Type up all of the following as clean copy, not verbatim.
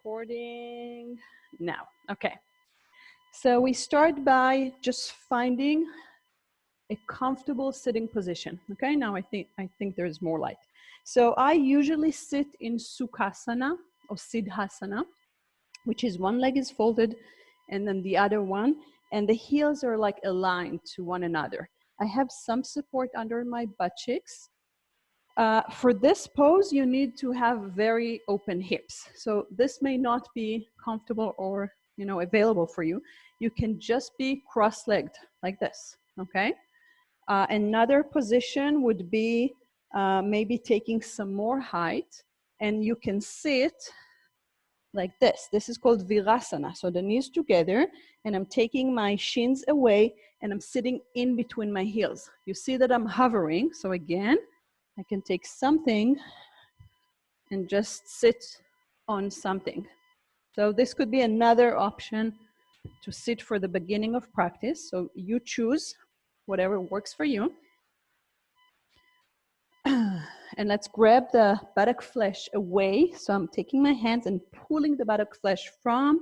recording now. Okay. So we start by just finding a comfortable sitting position. Okay, now I think there's more light. So I usually sit in Sukhasana or Siddhasana, which is one leg is folded and then the other one, and the heels are like aligned to one another. I have some support under my butt cheeks. For this pose, you need to have very open hips. So this may not be comfortable or available for you. You can just be cross-legged like this, okay? Another position would be maybe taking some more height, and you can sit like this. This is called Virasana. So the knees together, and I'm taking my shins away, and I'm sitting in between my heels. You see that I'm hovering. So again, I can take something and just sit on something. So this could be another option to sit for the beginning of practice. So you choose whatever works for you. And let's grab the buttock flesh away. So I'm taking my hands and pulling the buttock flesh from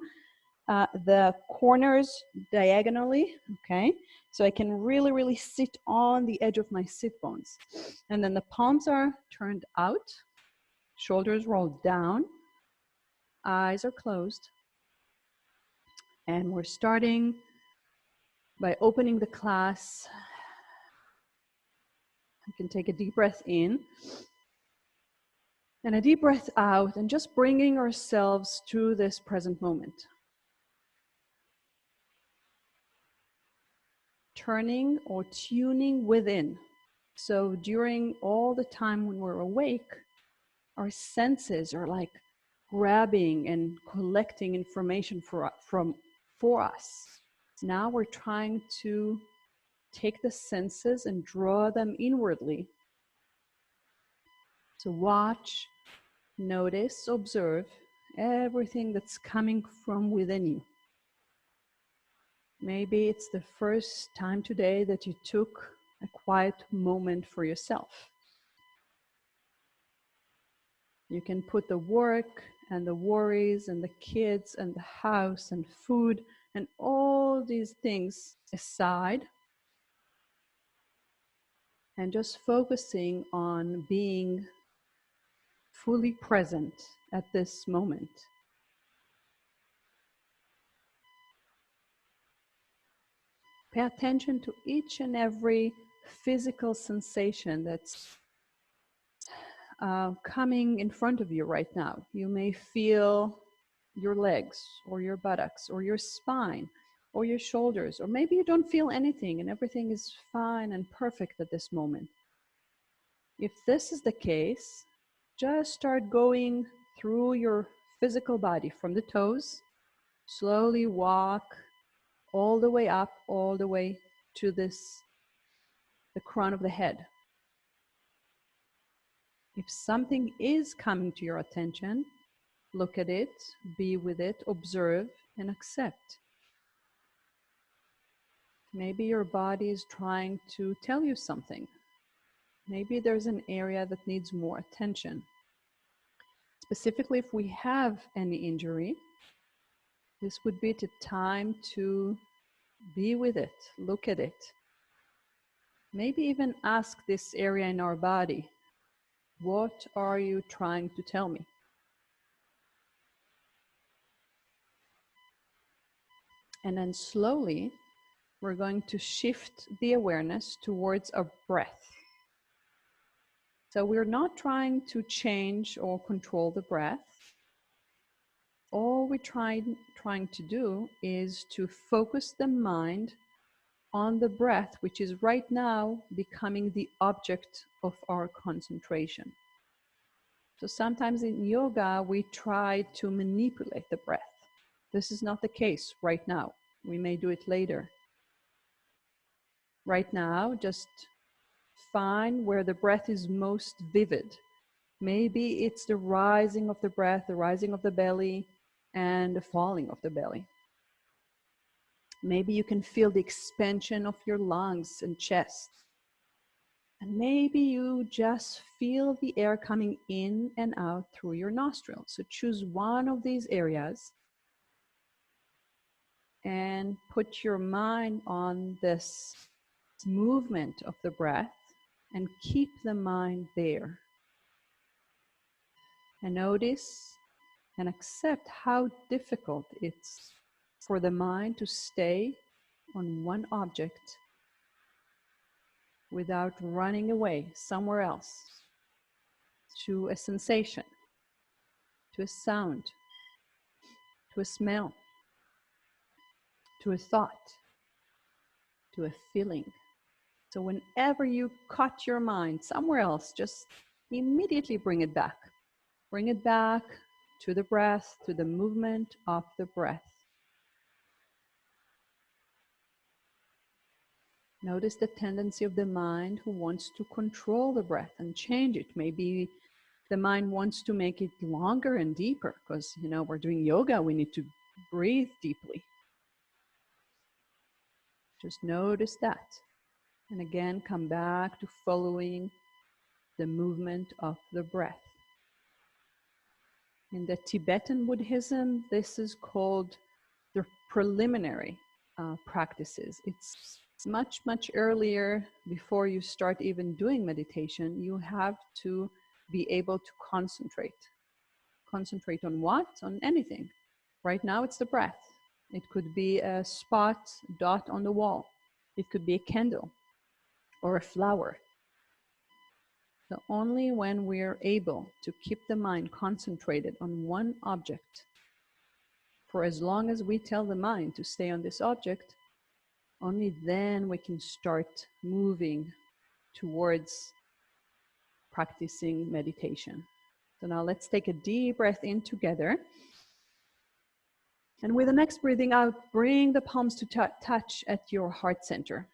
the corners diagonally, okay? So I can really, really sit on the edge of my sit bones. And then the palms are turned out, shoulders rolled down, eyes are closed. And we're starting by opening the class. You can take a deep breath in and a deep breath out, and just bringing ourselves to this present moment. Turning or tuning within. So during all the time when we're awake, our senses are like grabbing and collecting information for us. Now we're trying to take the senses and draw them inwardly. So watch, notice, observe everything that's coming from within you. Maybe it's the first time today that you took a quiet moment for yourself. You can put the work and the worries and the kids and the house and food and all these things aside, and just focusing on being fully present at this moment. Pay attention to each and every physical sensation that's coming in front of you right now. You may feel your legs or your buttocks or your spine or your shoulders, or maybe you don't feel anything and everything is fine and perfect at this moment. If this is the case, just start going through your physical body from the toes, slowly walk all the way up, all the way to the crown of the head. If something is coming to your attention, look at it, be with it, observe, and accept. Maybe your body is trying to tell you something. Maybe there's an area that needs more attention. Specifically, if we have any injury, this would be the time to be with it, look at it. Maybe even ask this area in our body, what are you trying to tell me? And then slowly, we're going to shift the awareness towards our breath. So we're not trying to change or control the breath. All we're trying to do is to focus the mind on the breath, which is right now becoming the object of our concentration. So sometimes in yoga, we try to manipulate the breath. This is not the case right now. We may do it later. Right now, just find where the breath is most vivid. Maybe it's the rising of the breath, the rising of the belly, and the falling of the belly. Maybe you can feel the expansion of your lungs and chest. And maybe you just feel the air coming in and out through your nostrils. So choose one of these areas and put your mind on this movement of the breath and keep the mind there. And notice and accept how difficult it's for the mind to stay on one object without running away somewhere else to a sensation, to a sound, to a smell, to a thought, to a feeling. So whenever you cut your mind somewhere else, just immediately bring it back. Bring it back to the breath, to the movement of the breath. Notice the tendency of the mind who wants to control the breath and change it. Maybe the mind wants to make it longer and deeper because, we're doing yoga, we need to breathe deeply. Just notice that. And again, come back to following the movement of the breath. In the Tibetan Buddhism, this is called the preliminary practices. It's much, much earlier before you start even doing meditation. You have to be able to concentrate. Concentrate on what? On anything. Right now, it's the breath. It could be a spot, dot on the wall. It could be a candle or a flower. So only when we're able to keep the mind concentrated on one object, for as long as we tell the mind to stay on this object, only then we can start moving towards practicing meditation. So now let's take a deep breath in together. And with the next breathing out, bring the palms to touch at your heart center.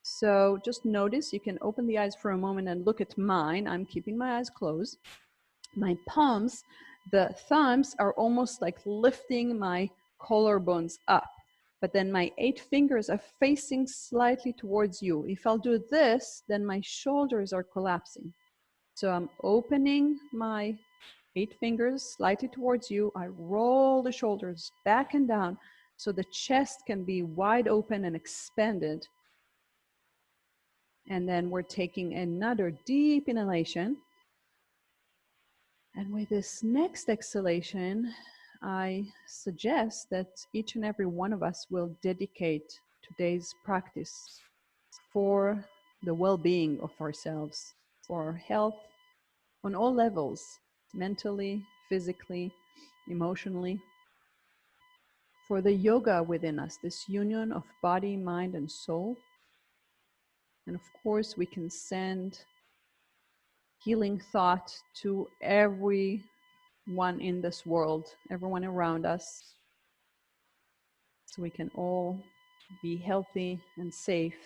So just notice, you can open the eyes for a moment and look at mine. I'm keeping my eyes closed. My palms, the thumbs are almost like lifting my collarbones up. But then my 8 fingers are facing slightly towards you. If I'll do this, then my shoulders are collapsing. So I'm opening my 8 fingers slightly towards you. I roll the shoulders back and down so the chest can be wide open and expanded. And then we're taking another deep inhalation. And with this next exhalation, I suggest that each and every one of us will dedicate today's practice for the well-being of ourselves, for our health on all levels, mentally, physically, emotionally, for the yoga within us, this union of body, mind, and soul. And of course, we can send healing thought to everyone in this world, everyone around us, so we can all be healthy and safe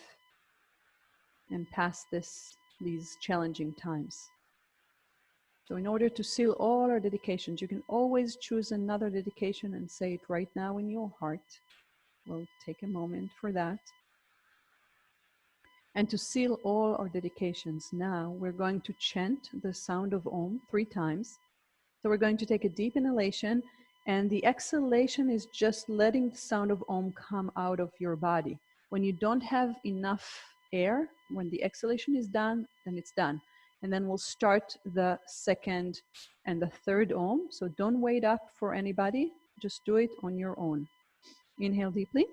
and pass these challenging times. So in order to seal all our dedications, you can always choose another dedication and say it right now in your heart. We'll take a moment for that. And to seal all our dedications now, we're going to chant the sound of Om 3 times. So we're going to take a deep inhalation, and the exhalation is just letting the sound of Om come out of your body. When you don't have enough air, when the exhalation is done, then it's done. And then we'll start the second and the third Om. So don't wait up for anybody. Just do it on your own. Inhale deeply.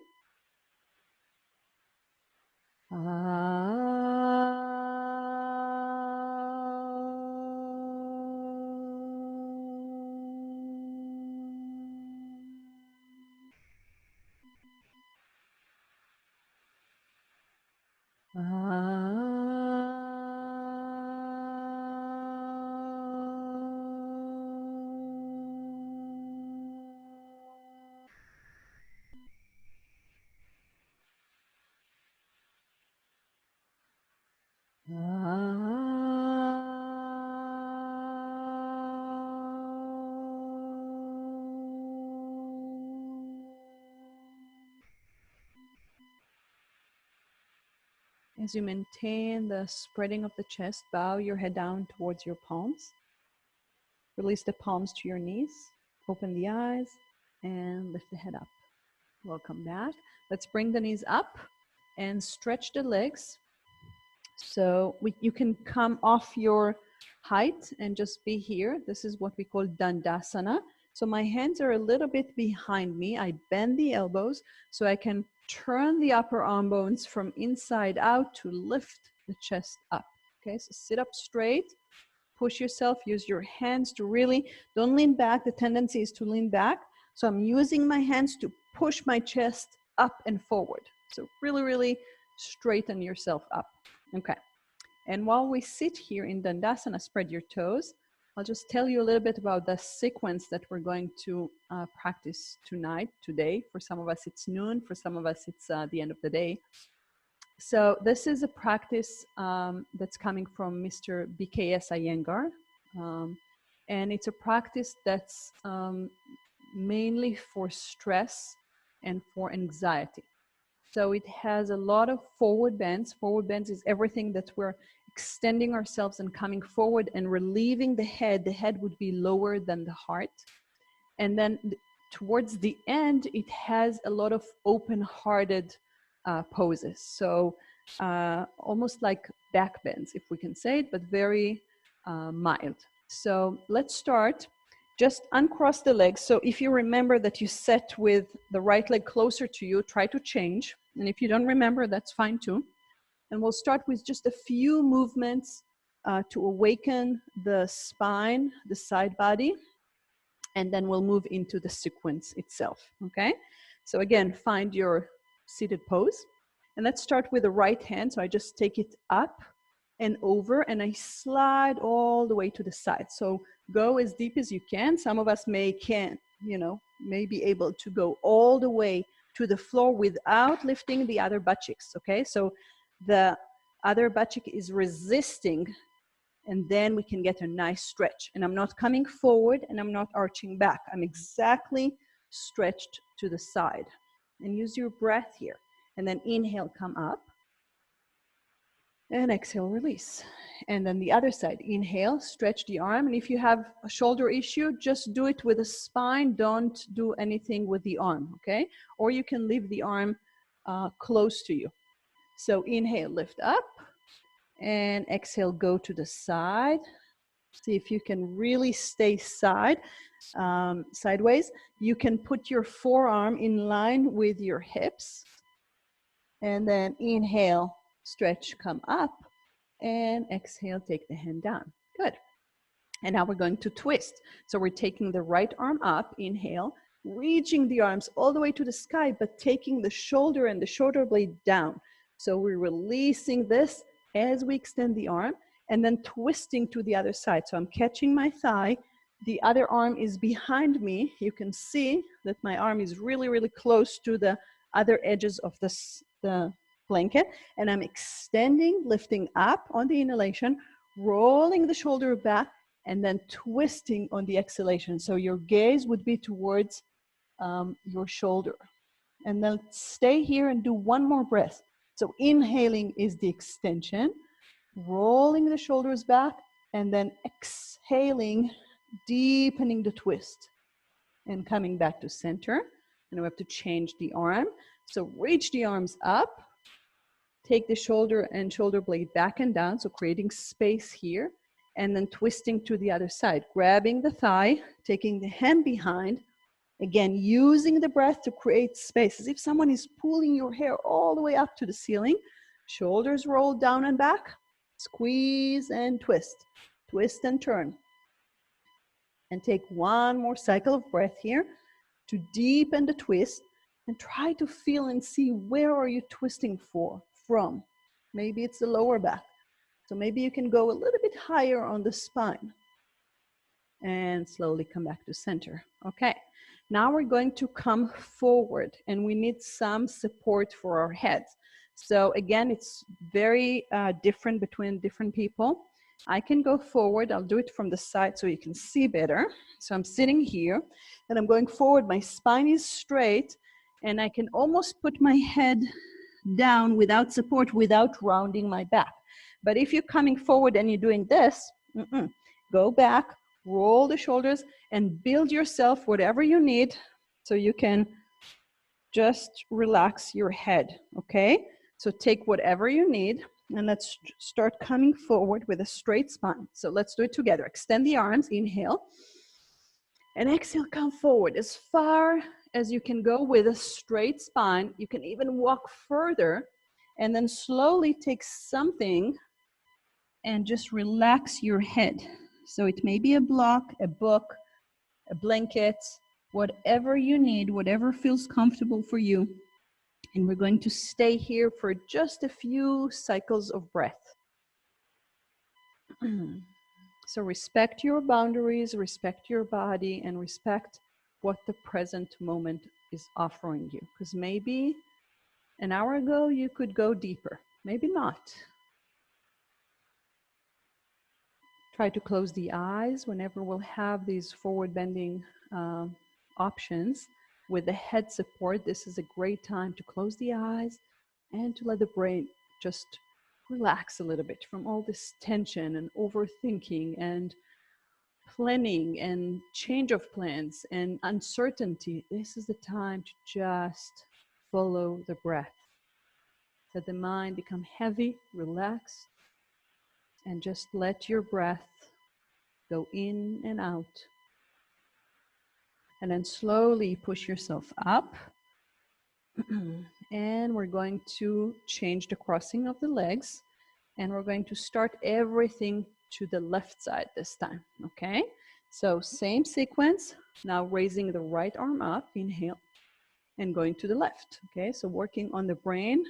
As you maintain the spreading of the chest, bow your head down towards your palms. Release the palms to your knees. Open the eyes and lift the head up. Welcome back. Let's bring the knees up and stretch the legs. So you can come off your height and just be here. This is what we call Dandasana. So my hands are a little bit behind me. I bend the elbows so I can turn the upper arm bones from inside out to lift the chest up. Okay, so sit up straight, push yourself, use your hands to really, don't lean back. The tendency is to lean back. So I'm using my hands to push my chest up and forward. So really, really straighten yourself up. Okay. And while we sit here in Dandasana, spread your toes, I'll just tell you a little bit about the sequence that we're going to practice today. For some of us, it's noon. For some of us, it's the end of the day. So this is a practice that's coming from Mr. BKS Iyengar. And it's a practice that's mainly for stress and for anxiety. So it has a lot of forward bends. Forward bends is everything that we're extending ourselves and coming forward and relieving the head. The head would be lower than the heart. And then towards the end, it has a lot of open-hearted poses. So almost like back bends, if we can say it, but very mild. So let's start. Just uncross the legs. So if you remember that you sat with the right leg closer to you, try to change. And if you don't remember, that's fine too. And we'll start with just a few movements to awaken the spine, the side body, and then we'll move into the sequence itself, okay? So again, find your seated pose. And let's start with the right hand. So I just take it up and over, and I slide all the way to the side. So go as deep as you can. Some of us may be able to go all the way to the floor without lifting the other butt cheeks, okay? So the other butt cheek is resisting, and then we can get a nice stretch. And I'm not coming forward and I'm not arching back. I'm exactly stretched to the side. And use your breath here. And then inhale, come up. And exhale, release. And then the other side, inhale, stretch the arm. And if you have a shoulder issue, just do it with the spine. Don't do anything with the arm, okay? Or you can leave the arm close to you. So inhale, lift up. And exhale, go to the side. See if you can really stay sideways. You can put your forearm in line with your hips. And then inhale, stretch, come up, and exhale, take the hand down. Good. And now we're going to twist. So we're taking the right arm up, inhale, reaching the arms all the way to the sky, but taking the shoulder and the shoulder blade down. So we're releasing this as we extend the arm and then twisting to the other side. So I'm catching my thigh. The other arm is behind me. You can see that my arm is really, really close to the other edges of the blanket, and I'm extending, lifting up on the inhalation, rolling the shoulder back, and then twisting on the exhalation. So your gaze would be towards your shoulder. And then stay here and do one more breath. So inhaling is the extension, rolling the shoulders back, and then exhaling, deepening the twist, and coming back to center. And we have to change the arm. So reach the arms up, take the shoulder and shoulder blade back and down, so creating space here, and then twisting to the other side, grabbing the thigh, taking the hand behind, again, using the breath to create space, as if someone is pulling your hair all the way up to the ceiling. Shoulders roll down and back, squeeze and twist and turn. And take one more cycle of breath here to deepen the twist, and try to feel and see where are you twisting from. Maybe it's the lower back. So maybe you can go a little bit higher on the spine. And slowly come back to center. Okay, now we're going to come forward, and we need some support for our heads. So again, it's very different between different people. I can go forward. I'll do it from the side so you can see better. So I'm sitting here and I'm going forward. My spine is straight, and I can almost put my head down without support, without rounding my back. But if you're coming forward and you're doing this, go back, roll the shoulders, and build yourself whatever you need so you can just relax your head, okay? So take whatever you need, and let's start coming forward with a straight spine. So let's do it together. Extend the arms, inhale, and exhale, come forward as far as you can go with a straight spine. You can even walk further, and then slowly take something and just relax your head. So it may be a block, a book, a blanket, whatever you need, whatever feels comfortable for you. And we're going to stay here for just a few cycles of breath. So respect your boundaries, respect your body, and respect what the present moment is offering you. Because maybe an hour ago you could go deeper, maybe not. Try to close the eyes whenever we'll have these forward bending options. With the head support, this is a great time to close the eyes and to let the brain just relax a little bit from all this tension and overthinking and planning and change of plans and uncertainty. This is the time to just follow the breath. Let the mind become heavy, relaxed, and just let your breath go in and out. And then slowly push yourself up. And we're going to change the crossing of the legs. And we're going to start everything to the left side this time, okay? So same sequence, now raising the right arm up, inhale, and going to the left, okay? So working on the brain,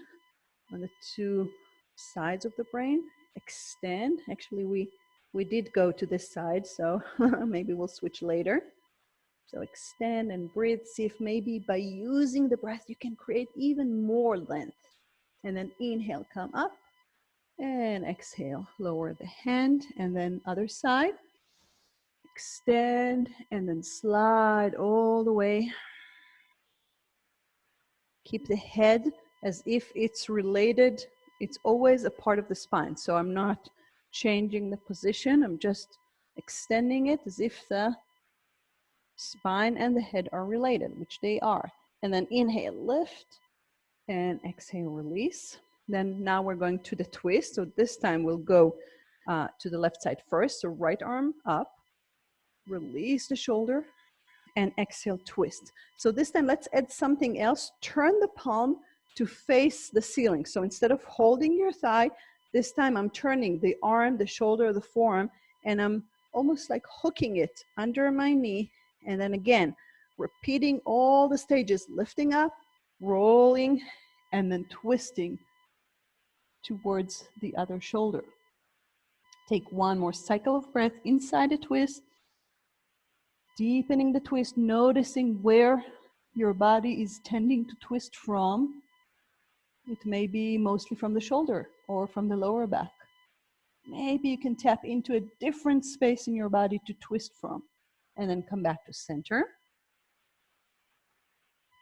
on the two sides of the brain, extend. Actually, we did go to this side, so maybe we'll switch later. So extend and breathe. See if maybe by using the breath, you can create even more length. And then inhale, come up. And exhale, lower the hand, and then other side. Extend, and then slide all the way. Keep the head as if it's related. It's always a part of the spine. So I'm not changing the position. I'm just extending it as if the spine and the head are related, which they are. And then inhale, lift, and exhale, release. Then now we're going to the twist. So this time we'll go to the left side first. So right arm up, release the shoulder, and exhale, twist. So this time let's add something else. Turn the palm to face the ceiling. So instead of holding your thigh, this time I'm turning the arm, the shoulder, the forearm, and I'm almost like hooking it under my knee. And then again, repeating all the stages, lifting up, rolling, and then twisting towards the other shoulder. Take one more cycle of breath inside the twist, deepening the twist, noticing where your body is tending to twist from. It may be mostly from the shoulder or from the lower back. Maybe you can tap into a different space in your body to twist from, and then come back to center.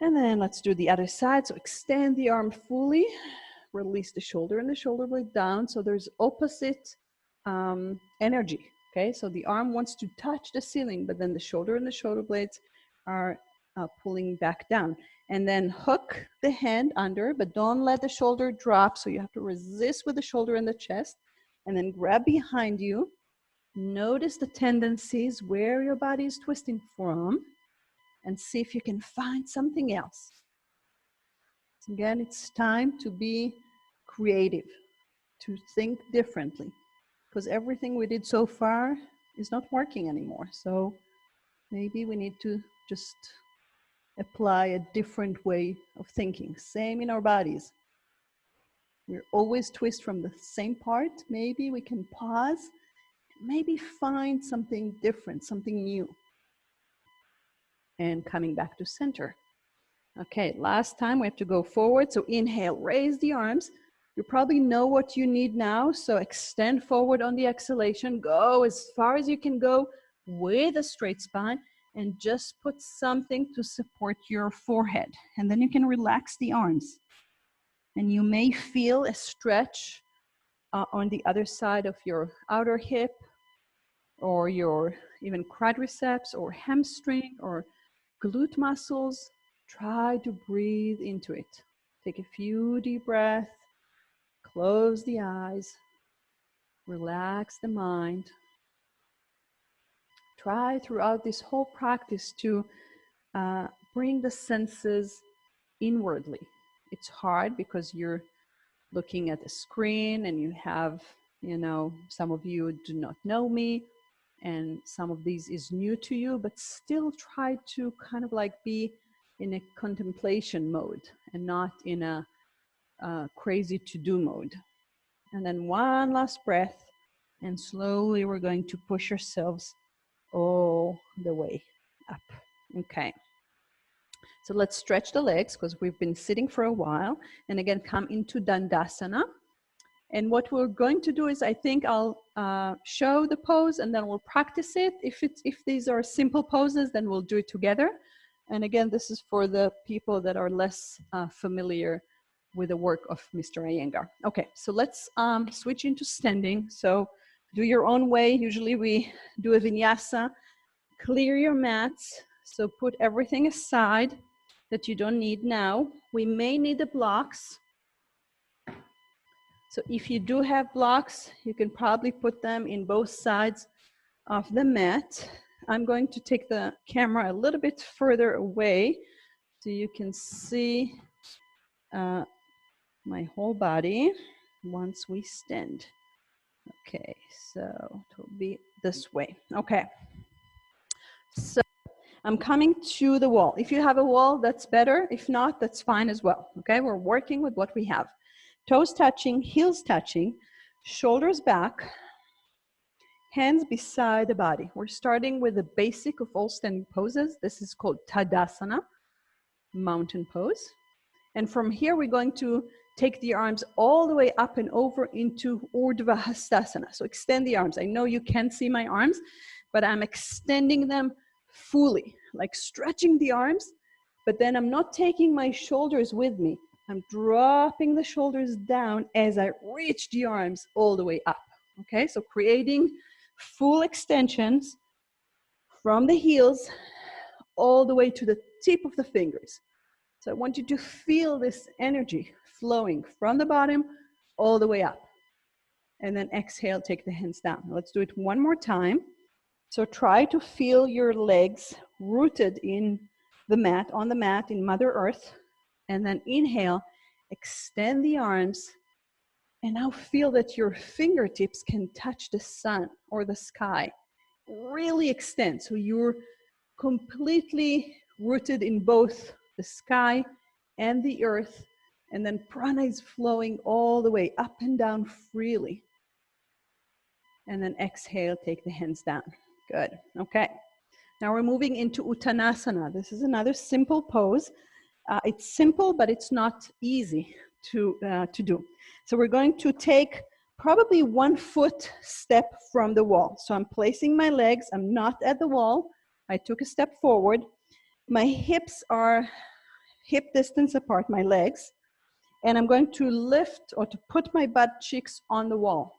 And then let's do the other side. So extend the arm fully, release the shoulder and the shoulder blade down. So there's opposite energy, okay? So the arm wants to touch the ceiling, but then the shoulder and the shoulder blades are pulling back down. And then hook the hand under, but don't let the shoulder drop. So you have to resist with the shoulder and the chest, and then grab behind you. Notice the tendencies where your body is twisting from, and see if you can find something else. Again, it's time to be creative, to think differently, because everything we did so far is not working anymore. So maybe we need to just apply a different way of thinking. Same in our bodies. We're always twist from the same part. Maybe we can pause, maybe find something different, something new. And coming back to center. Okay, last time we have to go forward. So inhale, raise the arms. You probably know what you need now. So extend forward on the exhalation. Go as far as you can go with a straight spine, and just put something to support your forehead. And then you can relax the arms. And you may feel a stretch on the other side of your outer hip, or your even quadriceps or hamstring or glute muscles. Try to breathe into it. Take a few deep breaths, close the eyes, relax the mind. Try throughout this whole practice to bring the senses inwardly. It's hard because you're looking at the screen and you have, some of you do not know me and some of these is new to you, but still try to kind of like be in a contemplation mode and not in a crazy to-do mode. And then one last breath, and slowly we're going to push ourselves all the way up. Okay. So let's stretch the legs because we've been sitting for a while. And again, come into Dandasana. And what we're going to do is, I think I'll show the pose and then we'll practice it. If these are simple poses, then we'll do it together. And again, this is for the people that are less familiar with the work of Mr. Iyengar. Okay, so let's switch into standing. So do your own way. Usually we do a vinyasa. Clear your mats. So put everything aside that you don't need now. We may need the blocks. So if you do have blocks, you can probably put them in both sides of the mat. I'm going to take the camera a little bit further away so you can see my whole body once we stand. Okay, so it will be this way. Okay, so I'm coming to the wall. If you have a wall, that's better. If not, that's fine as well. Okay, we're working with what we have. Toes touching, heels touching, shoulders back, hands beside the body. We're starting with the basic of all standing poses. This is called Tadasana, mountain pose. And from here, we're going to take the arms all the way up and over into Urdhva Hastasana. So extend the arms. I know you can't see my arms, but I'm extending them fully, like stretching the arms, but then I'm not taking my shoulders with me. I'm dropping the shoulders down as I reach the arms all the way up. Okay, so creating full extensions from the heels all the way to the tip of the fingers. So I want you to feel this energy flowing from the bottom all the way up. And then exhale, take the hands down. Let's do it one more time. So try to feel your legs rooted in the mat, on the mat, in Mother Earth. And then inhale, extend the arms. And now feel that your fingertips can touch the sun or the sky. Really extend. So you're completely rooted in both the sky and the earth. And then prana is flowing all the way up and down freely. And then exhale, take the hands down. Good. Okay. Now we're moving into Uttanasana. This is another simple pose. It's simple, but it's not easy to do. So we're going to take probably 1 foot step from the wall. So I'm placing my legs. I'm not at the wall. I took a step forward. My hips are hip distance apart, my legs. And I'm going to lift or to put my butt cheeks on the wall.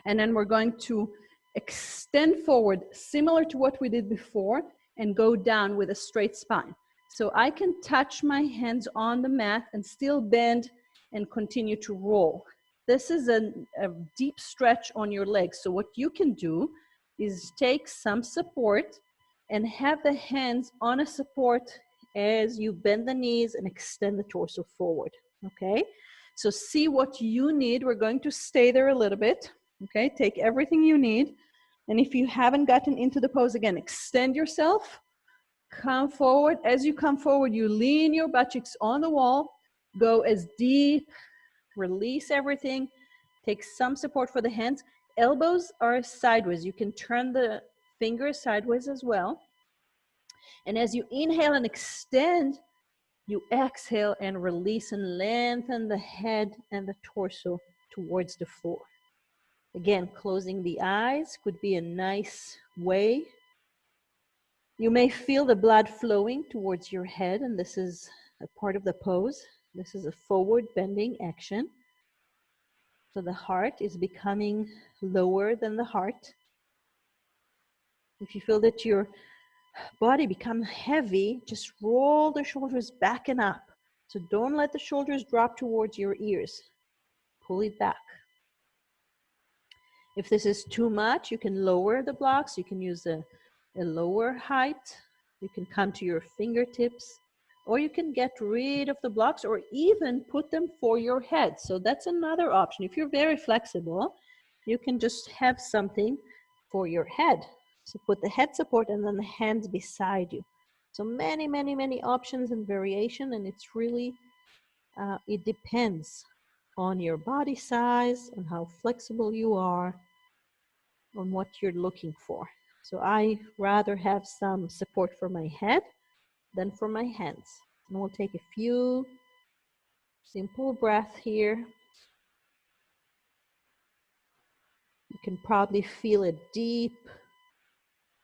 And then we're going to extend forward, similar to what we did before, and go down with a straight spine. So I can touch my hands on the mat and still bend and continue to roll. This is a deep stretch on your legs. So what you can do is take some support and have the hands on a support as you bend the knees and extend the torso forward, okay? So see what you need. We're going to stay there a little bit, okay? Take everything you need. And if you haven't gotten into the pose, again, extend yourself, come forward. As you come forward, you lean your butt cheeks on the wall, go as deep, release everything, take some support for the hands. Elbows are sideways. You can turn the fingers sideways as well. And as you inhale and extend, you exhale and release and lengthen the head and the torso towards the floor. Again, closing the eyes could be a nice way. You may feel the blood flowing towards your head, and this is a part of the pose. This is a forward bending action. So the heart is becoming lower than the heart. If you feel that your body become heavy, just roll the shoulders back and up. So don't let the shoulders drop towards your ears. Pull it back. If this is too much, you can lower the blocks. You can use a lower height. You can come to your fingertips, or you can get rid of the blocks or even put them for your head. So that's another option. If you're very flexible, you can just have something for your head. So put the head support and then the hands beside you. So many, many, many options and variation, and it's really, it depends on your body size, on how flexible you are, on what you're looking for. So I rather have some support for my head than for my hands. And we'll take a few simple breaths here. You can probably feel a deep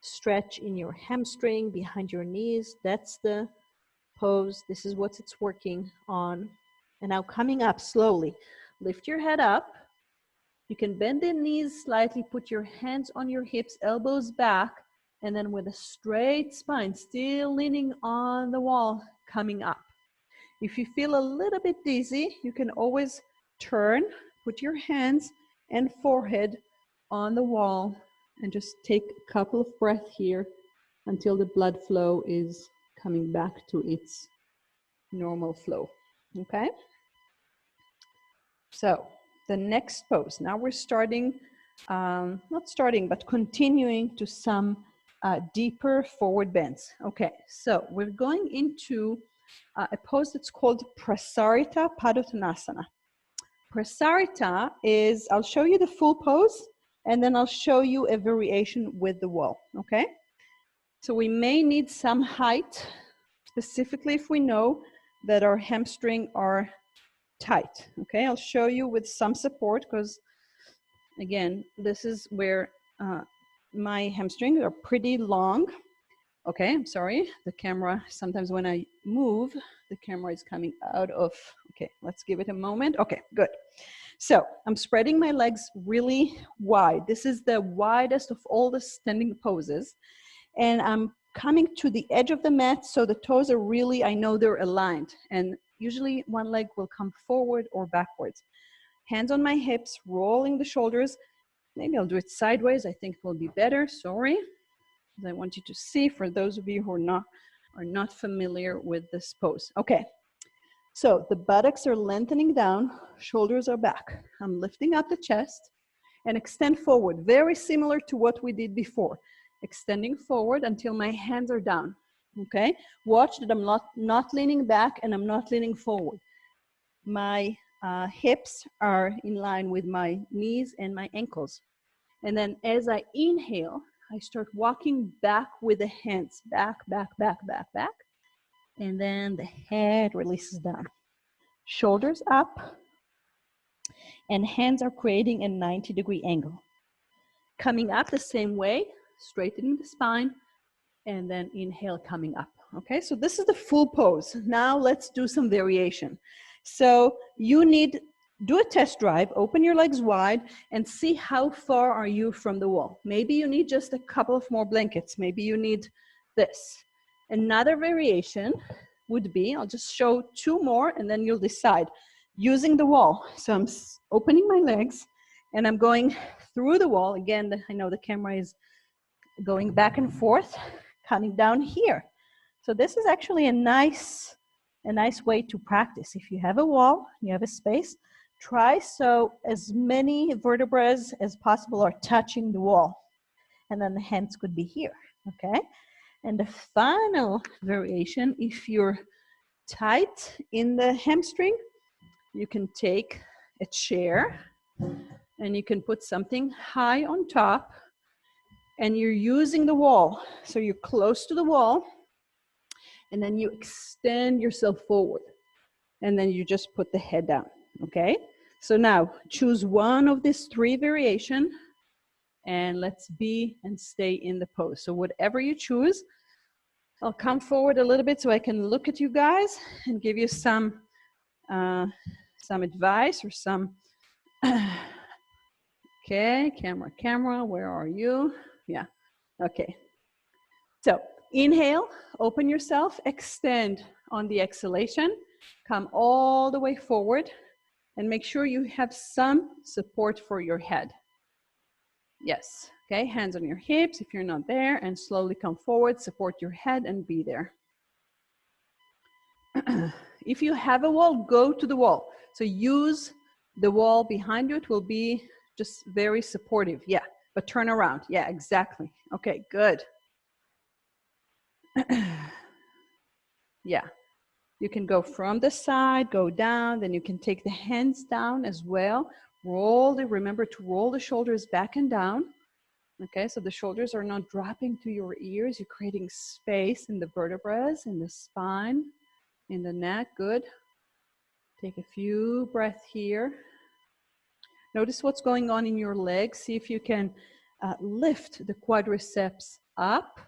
stretch in your hamstring behind your knees. That's the pose. This is what it's working on. And now coming up slowly, lift your head up. You can bend the knees slightly, put your hands on your hips, elbows back, and then with a straight spine, still leaning on the wall, coming up. If you feel a little bit dizzy, you can always turn, put your hands and forehead on the wall, and just take a couple of breaths here until the blood flow is coming back to its normal flow. Okay? So the next pose, now we're starting, not starting, but continuing to some deeper forward bends. Okay, so we're going into a pose that's called Prasarita Padottanasana. Prasarita is, I'll show you the full pose, and then I'll show you a variation with the wall, okay? So we may need some height, specifically if we know that our hamstring are tight, okay? I'll show you with some support, because again, this is where my hamstrings are pretty long. Okay, I'm sorry, the camera, sometimes when I move, the camera is coming out of, okay, let's give it a moment. Okay, good. So I'm spreading my legs really wide. This is the widest of all the standing poses. And I'm coming to the edge of the mat, so the toes are really, I know they're aligned. And usually one leg will come forward or backwards. Hands on my hips, rolling the shoulders. Maybe I'll do it sideways. I think it will be better, sorry. I want you to see, for those of you who are not familiar with this pose. Okay, so the buttocks are lengthening down, shoulders are back. I'm lifting up the chest and extend forward, very similar to what we did before. Extending forward until my hands are down, okay? Watch that I'm not leaning back and I'm not leaning forward. My hips are in line with my knees and my ankles. And then as I inhale, I start walking back with the hands, back, back, back, back, back. And then the head releases down. Shoulders up, and hands are creating a 90-degree angle. Coming up the same way, straightening the spine, and then inhale, coming up. Okay, so this is the full pose. Now let's do some variation. So you need, do a test drive, open your legs wide, and see how far are you from the wall. Maybe you need just a couple of more blankets. Maybe you need this. Another variation would be, I'll just show two more and then you'll decide. Using the wall. So I'm opening my legs and I'm going through the wall. Again, I know the camera is going back and forth, coming down here. So this is actually a nice way to practice. If you have a wall, you have a space, try so as many vertebrae as possible are touching the wall. And then the hands could be here, okay? And the final variation, if you're tight in the hamstring, you can take a chair and you can put something high on top and you're using the wall. So you're close to the wall and then you extend yourself forward and then you just put the head down, okay? So now choose one of these three variations and let's be and stay in the pose. So whatever you choose, I'll come forward a little bit so I can look at you guys and give you some some advice or some, okay, camera, where are you? Yeah, okay. So inhale, open yourself, extend on the exhalation, come all the way forward, and make sure you have some support for your head. Yes, okay, hands on your hips if you're not there, and slowly come forward, support your head and be there. If you have a wall, go to the wall. So use the wall behind you, it will be just very supportive. Yeah, but turn around. Yeah, exactly. Okay, good. Yeah, you can go from the side, go down, then you can take the hands down as well. Remember to roll the shoulders back and down. Okay, so the shoulders are not dropping to your ears. You're creating space in the vertebrae, in the spine, in the neck. Good. Take a few breaths here. Notice what's going on in your legs. See if you can lift the quadriceps up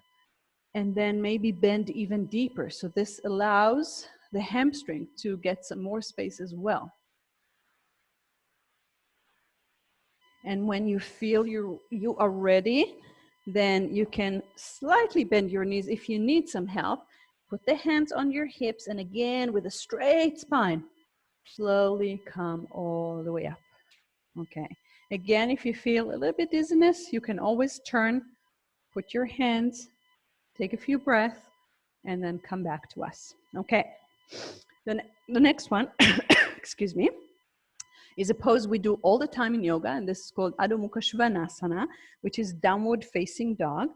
and then maybe bend even deeper. So this allows the hamstring to get some more space as well. And when you feel you are ready, then you can slightly bend your knees if you need some help. Put the hands on your hips, and again, with a straight spine, slowly come all the way up. Okay. Again, if you feel a little bit dizziness, you can always turn, put your hands, take a few breaths, and then come back to us. Okay. Then the next one, excuse me, is a pose we do all the time in yoga, and this is called Adho Mukha Svanasana, which is downward facing dog.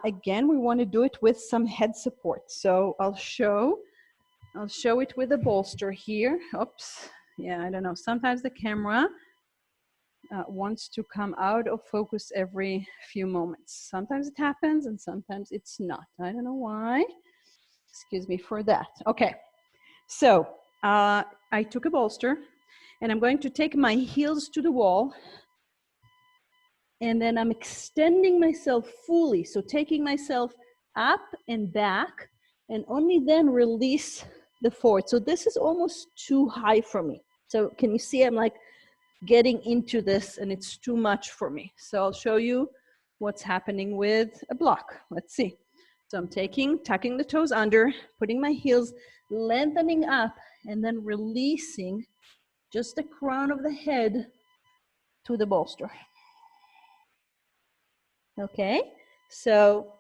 Again, we want to do it with some head support. So I'll show it with a bolster here. Oops, yeah, I don't know. Sometimes the camera wants to come out of focus every few moments. Sometimes it happens and sometimes it's not. I don't know why. Excuse me for that. Okay, so I took a bolster and I'm going to take my heels to the wall, and then I'm extending myself fully. So taking myself up and back, and only then release the forward. So this is almost too high for me. So can you see I'm like getting into this and it's too much for me. So I'll show you what's happening with a block. Let's see. So I'm tucking the toes under, putting my heels, lengthening up, and then releasing just the crown of the head to the bolster. Okay, so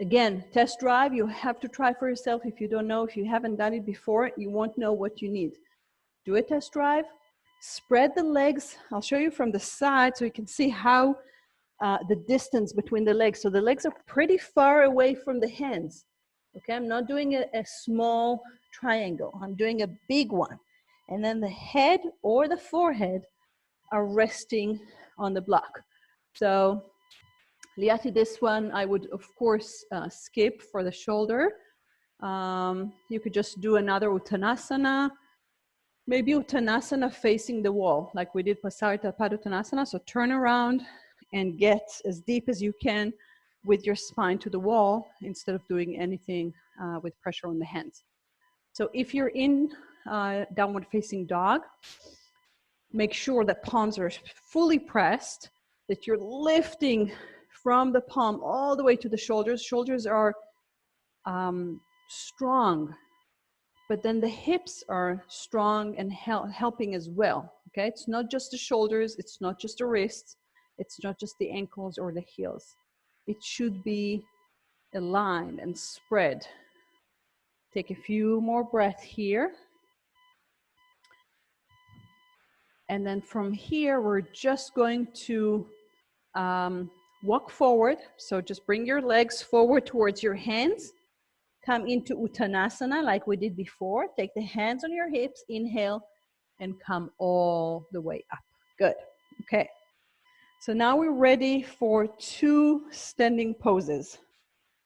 again, test drive, you have to try for yourself. If you don't know, if you haven't done it before, you won't know what you need. Do a test drive, spread the legs. I'll show you from the side so you can see how the distance between the legs. So the legs are pretty far away from the hands. Okay, I'm not doing a small triangle. I'm doing a big one. And then the head or the forehead are resting on the block. So Liat, this one I would of course skip for the shoulder. You could just do another Uttanasana. Maybe Uttanasana facing the wall, like we did Pasarita Paduttanasana. So turn around and get as deep as you can with your spine to the wall instead of doing anything with pressure on the hands. So if you're in downward facing dog, make sure that palms are fully pressed, that you're lifting from the palm all the way to the shoulders. Shoulders are strong, but then the hips are strong and helping as well. Okay, it's not just the shoulders, it's not just the wrists, it's not just the ankles or the heels. It should be aligned and spread. Take a few more breaths here. And then from here, we're just going to walk forward. So just bring your legs forward towards your hands. Come into Uttanasana like we did before. Take the hands on your hips, inhale, and come all the way up. Good. Okay. So now we're ready for two standing poses.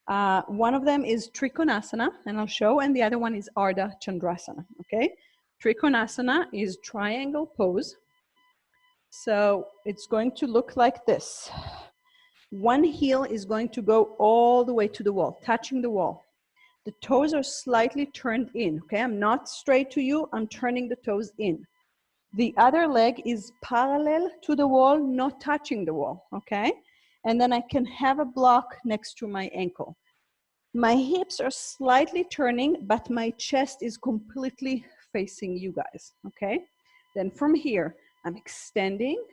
One of them is Trikonasana, and I'll show, and the other one is Ardha Chandrasana. Okay. Trikonasana is triangle pose. So it's going to look like this. One heel is going to go all the way to the wall, touching the wall. The toes are slightly turned in, okay? I'm not straight to you, I'm turning the toes in. The other leg is parallel to the wall, not touching the wall, okay? And then I can have a block next to my ankle. My hips are slightly turning, but my chest is completely facing you guys, okay? Then from here, I'm extending,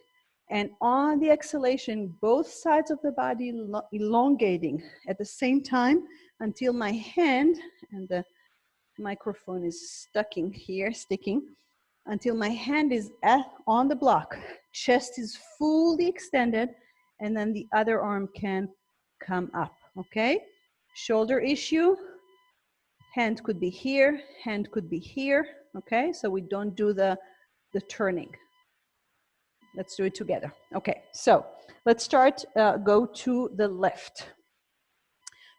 and on the exhalation, both sides of the body elongating at the same time until my hand, and the microphone is sticking, until my hand is on the block. Chest is fully extended, and then the other arm can come up, okay? Shoulder issue, hand could be here, hand could be here, okay? So we don't do the turning. Let's do it together. Okay, so let's start, go to the left.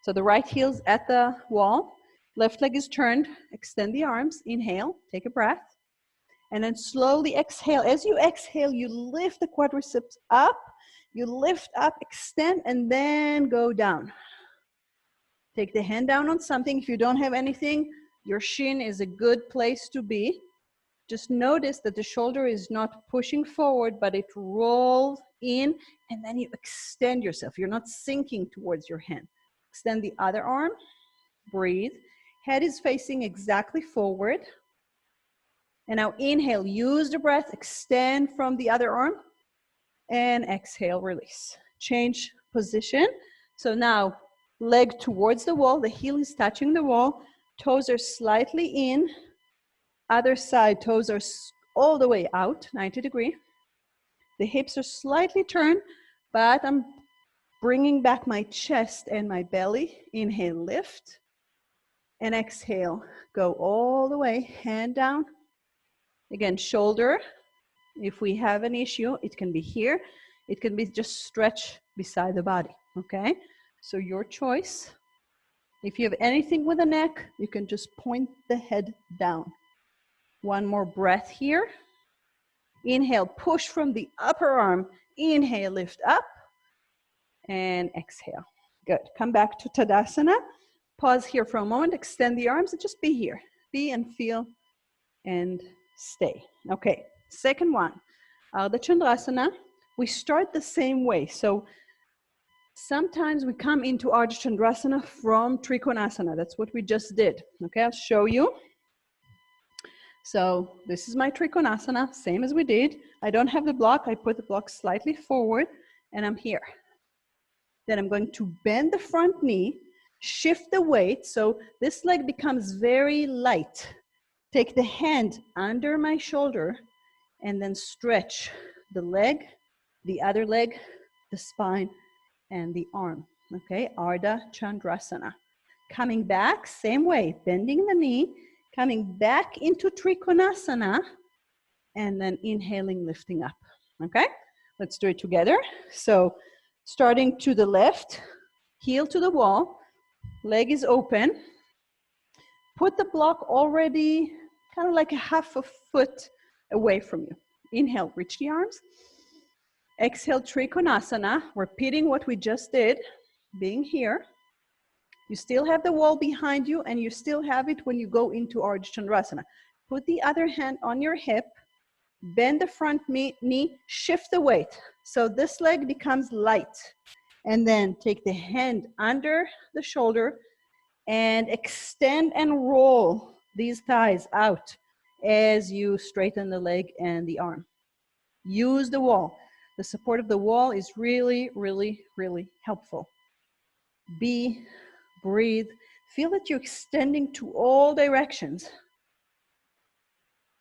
So the right heel's at the wall, left leg is turned, extend the arms, inhale, take a breath, and then slowly exhale. As you exhale, you lift the quadriceps up, you lift up, extend, and then go down. Take the hand down on something. If you don't have anything, your shin is a good place to be. Just notice that the shoulder is not pushing forward, but it rolls in, and then you extend yourself. You're not sinking towards your hand. Extend the other arm, breathe. Head is facing exactly forward. And now inhale, use the breath, extend from the other arm, and exhale, release. Change position. So now leg towards the wall, the heel is touching the wall, toes are slightly in, other side, toes are all the way out, 90 degree. The hips are slightly turned, but I'm bringing back my chest and my belly. Inhale, lift, and exhale, go all the way, hand down. Again, shoulder, if we have an issue, it can be here. It can be just stretch beside the body, okay? So your choice. If you have anything with the neck, you can just point the head down. One more breath here. Inhale, push from the upper arm. Inhale, lift up, and exhale. Good. Come back to Tadasana. Pause here for a moment, extend the arms, and just be here. Be and feel and stay. Okay, second one, Ardha Chandrasana. We start the same way. So sometimes we come into Ardha Chandrasana from Trikonasana. That's what we just did. Okay, I'll show you. So this is my Trikonasana, same as we did. I don't have the block. I put the block slightly forward, and I'm here. Then I'm going to bend the front knee, shift the weight, so this leg becomes very light. Take the hand under my shoulder, and then stretch the leg, the other leg, the spine, and the arm. Okay, Ardha Chandrasana. Coming back, same way, bending the knee, coming back into Trikonasana, and then inhaling, lifting up. Okay, let's do it together. So starting to the left, heel to the wall, leg is open. Put the block already kind of like a half a foot away from you. Inhale, reach the arms. Exhale, Trikonasana, repeating what we just did, being here. You still have the wall behind you, and you still have it when you go into Ardha Chandrasana. Put the other hand on your hip, bend the front knee, shift the weight. So this leg becomes light. And then take the hand under the shoulder and extend and roll these thighs out as you straighten the leg and the arm. Use the wall. The support of the wall is really, really, really helpful. Breathe. Feel that you're extending to all directions.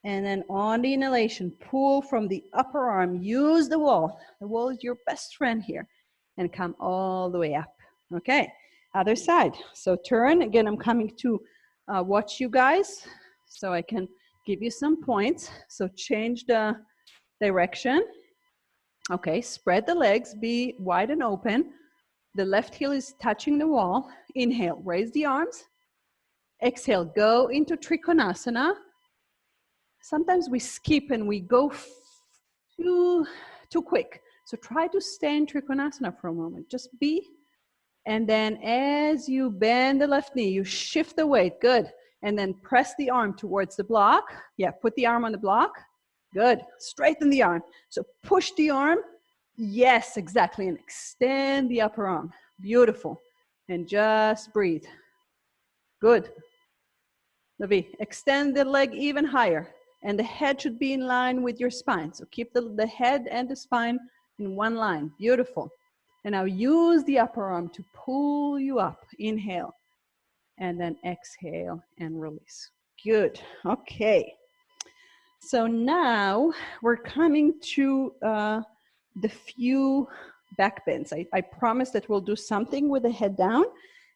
And then on the inhalation, pull from the upper arm. Use the wall. The wall is your best friend here. And come all the way up. Okay, other side. So turn. Again, I'm coming to watch you guys so I can give you some points. So change the direction. Okay, spread the legs. Be wide and open. The left heel is touching the wall. Inhale, raise the arms. Exhale, go into Trikonasana. Sometimes we skip and we go too quick. So try to stay in Trikonasana for a moment. Just be And then as you bend the left knee, you shift the weight, good. And then press the arm towards the block. Yeah, put the arm on the block. Good, straighten the arm. So push the arm, yes, exactly, and extend the upper arm. Beautiful, and just breathe. Good. Levi, extend the leg even higher, and the head should be in line with your spine. So keep the head and the spine in one line, beautiful. And now use the upper arm to pull you up, inhale, and then exhale and release. Good, okay. So now we're coming to the few back bends. I promise that we'll do something with the head down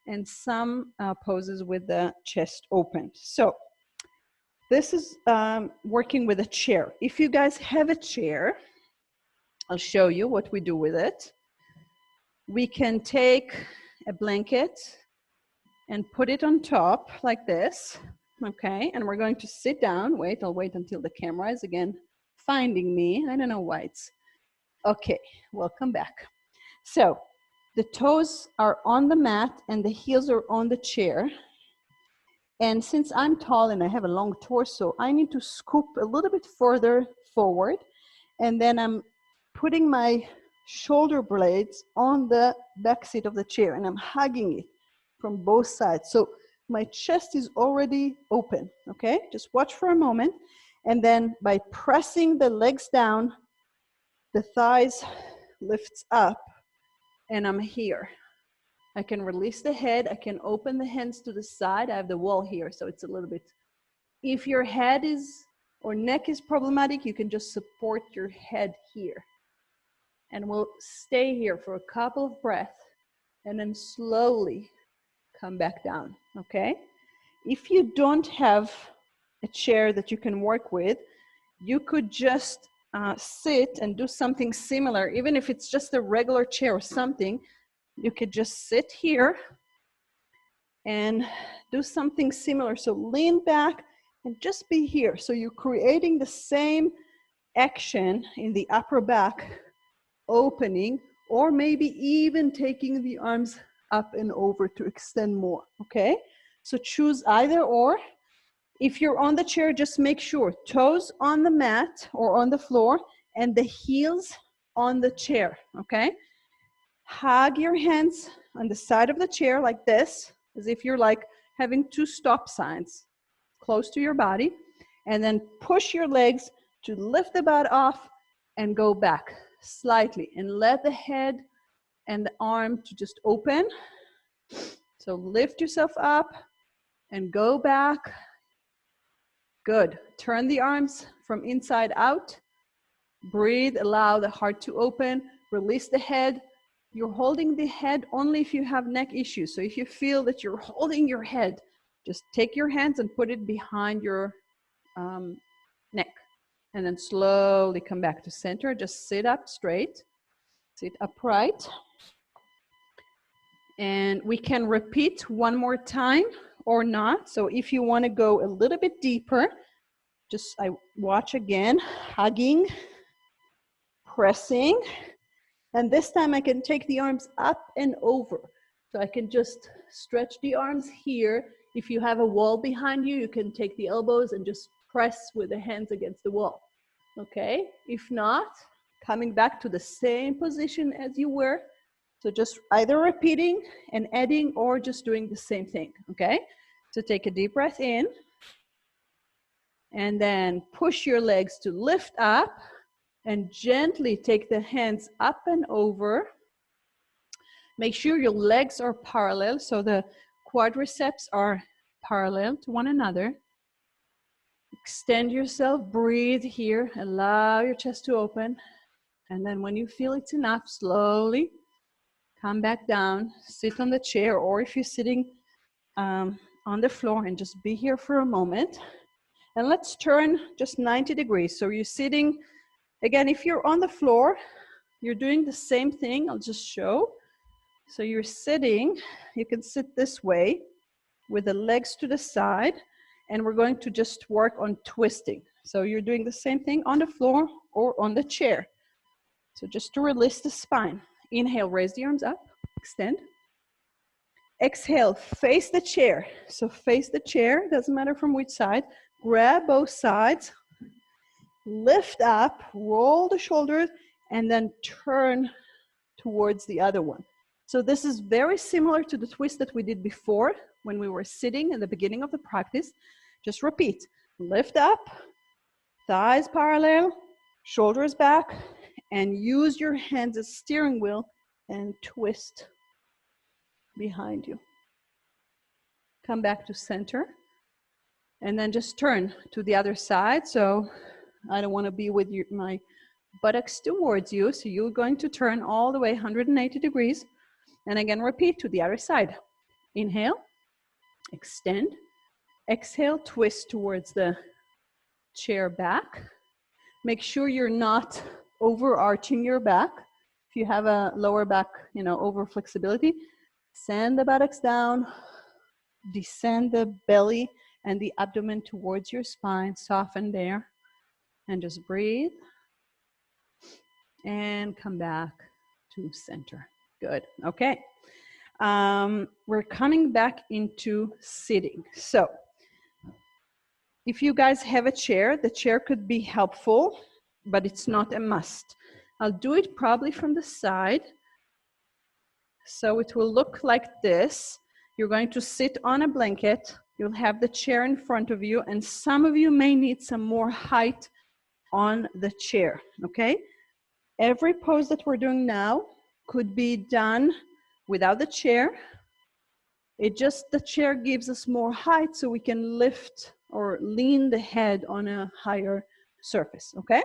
and some poses with the chest open. So this is working with a chair. If you guys have a chair, I'll show you what we do with it. We can take a blanket and put it on top like this. Okay, and we're going to sit down. Wait, I'll wait until the camera is again finding me. I don't know why it's, okay, welcome back. So the toes are on the mat and the heels are on the chair. And since I'm tall and I have a long torso, I need to scoop a little bit further forward. And then I'm putting my shoulder blades on the back seat of the chair and I'm hugging it from both sides. So my chest is already open, okay? Just watch for a moment. And then by pressing the legs down, the thighs lifts up and I'm here. I can release the head. I can open the hands to the side. I have the wall here, so it's a little bit. If your head is or neck is problematic, you can just support your head here. And we'll stay here for a couple of breaths and then slowly come back down, okay? If you don't have a chair that you can work with, you could just sit and do something similar. Even if it's just a regular chair or something, you could just sit here and do something similar. So lean back and just be here. So you're creating the same action in the upper back, opening, or maybe even taking the arms up and over to extend more, okay? So choose either or. If you're on the chair, just make sure toes on the mat or on the floor and the heels on the chair, okay? Hug your hands on the side of the chair like this, as if you're like having two stop signs close to your body, and then push your legs to lift the butt off and go back slightly and let the head and the arm to just open. So lift yourself up and go back. Good. Turn the arms from inside out. Breathe, allow the heart to open, release the head. You're holding the head only if you have neck issues. So if you feel that you're holding your head, just take your hands and put it behind your neck. And then slowly come back to center. Just sit up straight, sit upright. And we can repeat one more time or not. So if you want to go a little bit deeper, just I watch again, hugging, pressing. And this time I can take the arms up and over. So I can just stretch the arms here. If you have a wall behind you, you can take the elbows and just press with the hands against the wall. Okay? If not, coming back to the same position as you were. So just either repeating and adding or just doing the same thing. Okay? So take a deep breath in. And then push your legs to lift up. And gently take the hands up and over. Make sure your legs are parallel, so the quadriceps are parallel to one another. Extend yourself, breathe here, allow your chest to open. And then when you feel it's enough, slowly come back down, sit on the chair, or if you're sitting on the floor, and just be here for a moment. And let's turn just 90 degrees. So you're sitting. Again, if you're on the floor, you're doing the same thing. I'll just show. So you're sitting, you can sit this way with the legs to the side, and we're going to just work on twisting. So you're doing the same thing on the floor or on the chair. So just to release the spine. Inhale, raise the arms up, extend. Exhale, face the chair. So face the chair, doesn't matter from which side. Grab both sides, lift up, roll the shoulders, and then turn towards the other one. So this is very similar to the twist that we did before when we were sitting in the beginning of the practice. Just repeat, lift up, thighs parallel, shoulders back, and use your hands as steering wheel and twist behind you. Come back to center, and then just turn to the other side. So I don't want to be with my buttocks towards you, so you're going to turn all the way 180 degrees, and again repeat to the other side. Inhale, extend, exhale, twist towards the chair back. Make sure you're not overarching your back. If you have a lower back, over flexibility, send the buttocks down, descend the belly and the abdomen towards your spine, soften there, and just breathe. And come back to center. Good, okay. We're coming back into sitting. So if you guys have a chair, the chair could be helpful, but it's not a must. I'll do it probably from the side. So it will look like this. You're going to sit on a blanket. You'll have the chair in front of you, and some of you may need some more height on the chair, okay? Every pose that we're doing now could be done without the chair. The chair gives us more height so we can lift or lean the head on a higher surface, okay?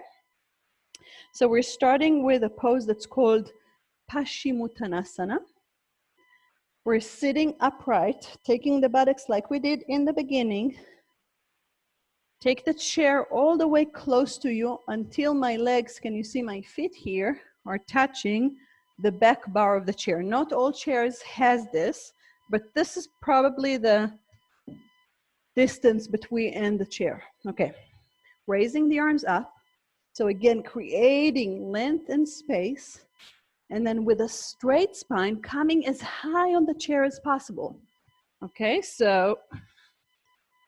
So we're starting with a pose that's called Paschimottanasana. We're sitting upright, taking the buttocks like we did in the beginning. Take the chair all the way close to you until my legs, can you see my feet here, are touching the back bar of the chair. Not all chairs has this, but this is probably the distance between and the chair. Okay, raising the arms up. So again, creating length and space. And then with a straight spine, coming as high on the chair as possible. Okay, so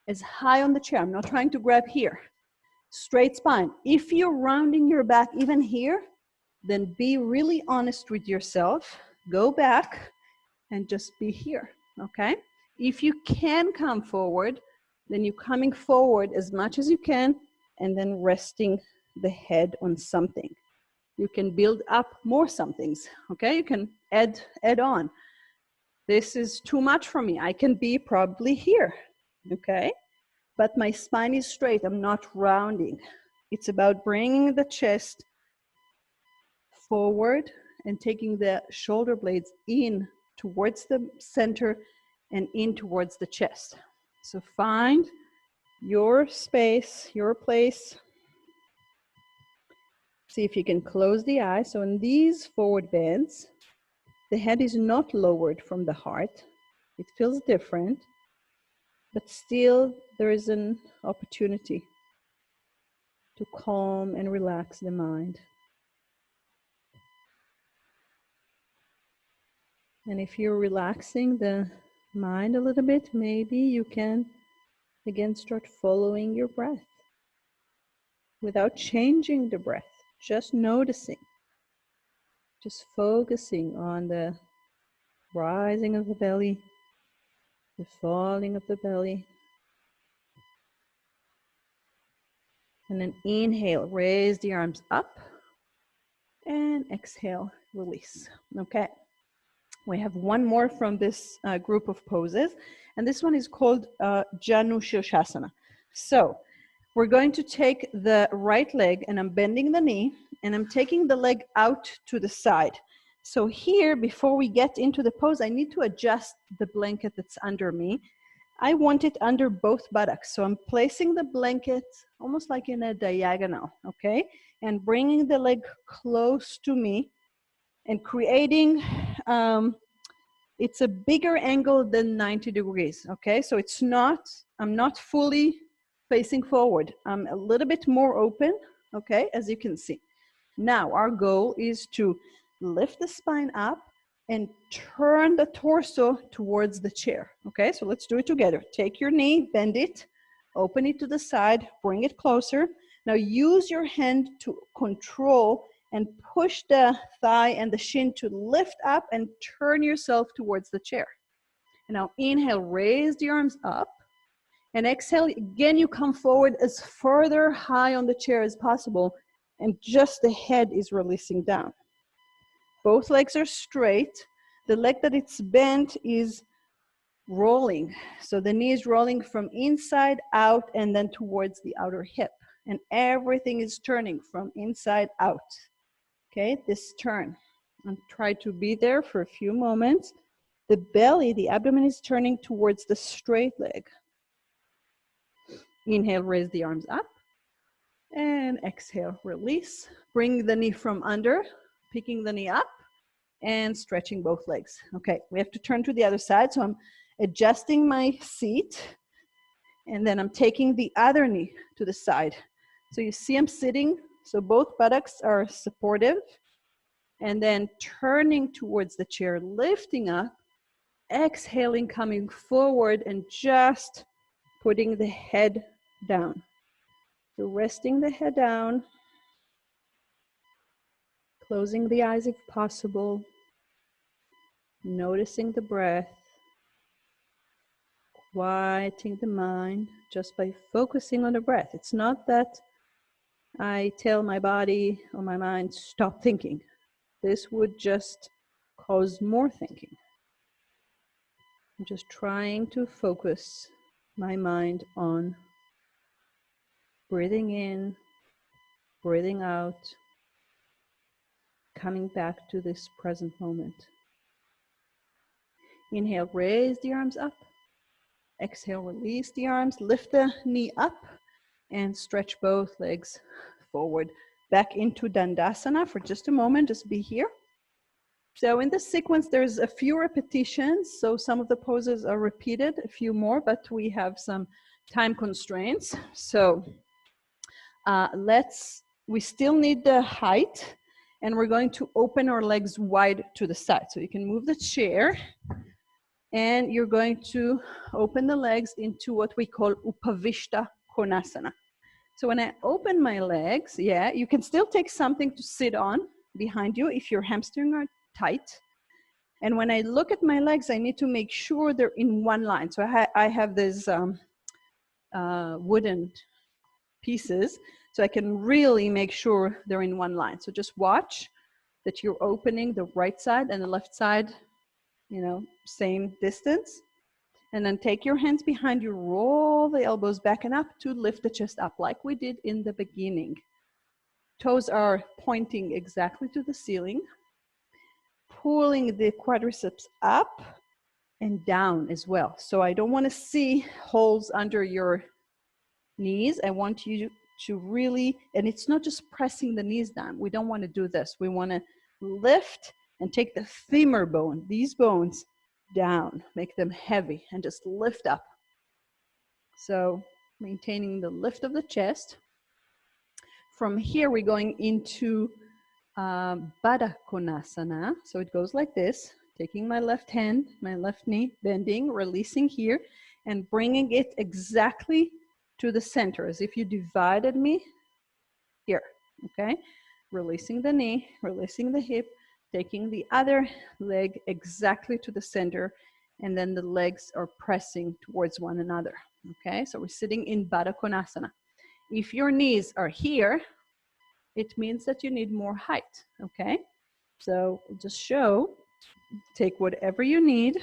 as high on the chair. I'm not trying to grab here. Straight spine. If you're rounding your back even here, then be really honest with yourself. Go back and just be here, okay? If you can come forward, then you're coming forward as much as you can and then resting the head on something. You can build up more somethings, okay? You can add on. This is too much for me. I can be probably here, okay? But my spine is straight. I'm not rounding. It's about bringing the chest forward and taking the shoulder blades in towards the center and in towards the chest. So find your space, your place. See if you can close the eyes. So in these forward bends, the head is not lowered from the heart. It feels different, but still there is an opportunity to calm and relax the mind. And if you're relaxing the mind a little bit, maybe you can again start following your breath without changing the breath, just noticing, just focusing on the rising of the belly, the falling of the belly. And then inhale, raise the arms up, and exhale, release. Okay. We have one more from this group of poses, and this one is called Janu Shirshasana. So we're going to take the right leg, and I'm bending the knee, and I'm taking the leg out to the side. So here, before we get into the pose, I need to adjust the blanket that's under me. I want it under both buttocks, so I'm placing the blanket almost like in a diagonal, okay? And bringing the leg close to me and creating, it's a bigger angle than 90 degrees, okay? So it's not, I'm not fully facing forward. I'm a little bit more open, okay, as you can see. Now, our goal is to lift the spine up, and turn the torso towards the chair. Okay, so let's do it together. Take your knee, bend it, open it to the side, bring it closer. Now use your hand to control and push the thigh and the shin to lift up and turn yourself towards the chair. And now inhale, raise the arms up. And exhale, again, you come forward as further high on the chair as possible. And just the head is releasing down. Both legs are straight. The leg that it's bent is rolling. So the knee is rolling from inside out and then towards the outer hip. And everything is turning from inside out. Okay, this turn. And try to be there for a few moments. The belly, the abdomen is turning towards the straight leg. Inhale, raise the arms up. And exhale, release. Bring the knee from under, picking the knee up and stretching both legs. Okay, we have to turn to the other side. So I'm adjusting my seat and then I'm taking the other knee to the side. So you see I'm sitting, so both buttocks are supportive and then turning towards the chair, lifting up, exhaling, coming forward and just putting the head down. So resting the head down, closing the eyes if possible, noticing the breath, quieting the mind just by focusing on the breath. It's not that I tell my body or my mind, stop thinking. This would just cause more thinking. I'm just trying to focus my mind on breathing in, breathing out, coming back to this present moment. Inhale, raise the arms up. Exhale, release the arms, lift the knee up and stretch both legs forward. Back into Dandasana for just a moment, just be here. So in this sequence, there's a few repetitions. So some of the poses are repeated, a few more, but we have some time constraints. So we still need the height and we're going to open our legs wide to the side. So you can move the chair and you're going to open the legs into what we call Upavishta Konasana. So when I open my legs, yeah, you can still take something to sit on behind you if your hamstrings are tight. And when I look at my legs, I need to make sure they're in one line. So I have these wooden pieces, so I can really make sure they're in one line. So just watch that you're opening the right side and the left side, you know, same distance. And then take your hands behind you, roll the elbows back and up to lift the chest up like we did in the beginning. Toes are pointing exactly to the ceiling. Pulling the quadriceps up and down as well. So I don't want to see holes under your knees. I want you to really, and it's not just pressing the knees down. We don't want to do this. We want to lift and take the femur bone, these bones, down, make them heavy and just lift up. So maintaining the lift of the chest. From here, we're going into Baddha Konasana. So it goes like this, taking my left hand, my left knee, bending, releasing here, and bringing it exactly to the center, as if you divided me here, okay? Releasing the knee, releasing the hip, taking the other leg exactly to the center, and then the legs are pressing towards one another, okay? So we're sitting in Baddha Konasana. If your knees are here, it means that you need more height, okay? So just show, take whatever you need,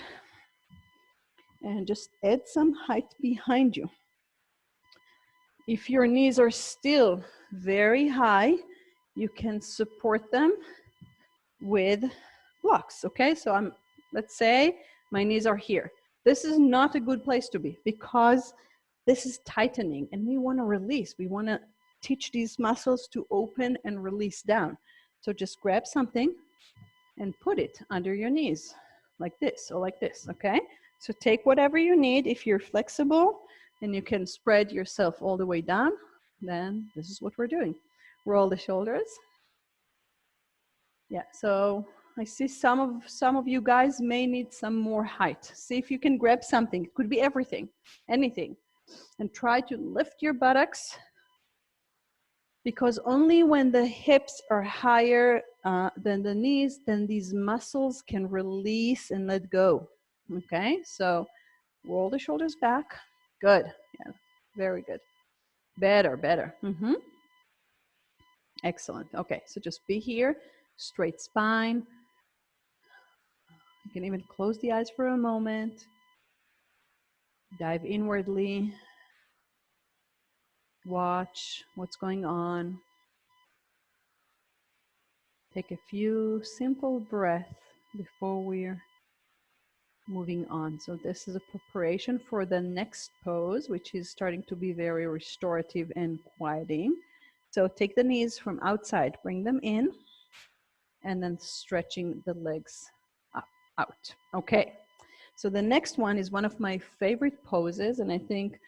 and just add some height behind you. If your knees are still very high, you can support them with blocks, okay? So let's say my knees are here. This is not a good place to be because this is tightening and we want to release. We want to teach these muscles to open and release down. So just grab something and put it under your knees like this or like this, okay? So take whatever you need. If you're flexible and you can spread yourself all the way down, then this is what we're doing. Roll the shoulders. Yeah, so I see some of you guys may need some more height. See if you can grab something. It could be everything, anything. And try to lift your buttocks, because only when the hips are higher than the knees, then these muscles can release and let go. Okay, so roll the shoulders back. Good. Yeah, very good. Better, better. Excellent. Okay, so just be here, straight spine. You can even close the eyes for a moment. Dive inwardly. Watch what's going on. Take a few simple breaths before we're moving on. So this is a preparation for the next pose, which is starting to be very restorative and quieting. So take the knees from outside, bring them in, and then stretching the legs up, out. Okay, so the next one is one of my favorite poses, and I think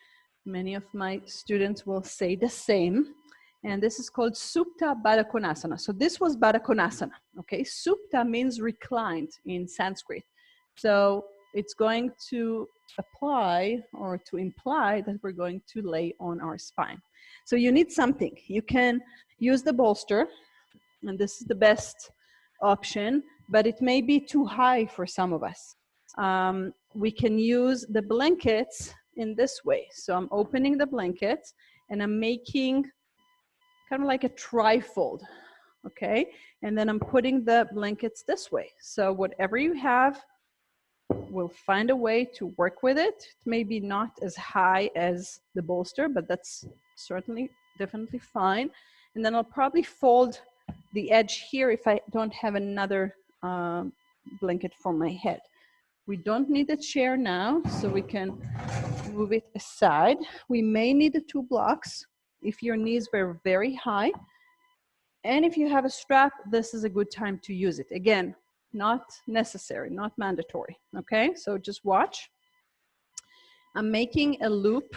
many of my students will say the same. And this is called Supta Baddha Konasana. So this was Baddha Konasana, okay? Supta means reclined in Sanskrit. So it's going to apply or to imply that we're going to lay on our spine. So you need something. You can use the bolster, and this is the best option, but it may be too high for some of us. We can use the blankets in this way. So I'm opening the blanket and I'm making kind of like a trifold, okay? And then I'm putting the blankets this way. So whatever you have, we'll find a way to work with it. Maybe not as high as the bolster, but that's certainly, definitely fine. And then I'll probably fold the edge here if I don't have another blanket for my head. We don't need a chair now, so we can move it aside. We may need the 2 blocks if your knees were very high. And if you have a strap, this is a good time to use it. Again, not necessary, not mandatory, okay? So just watch. I'm making a loop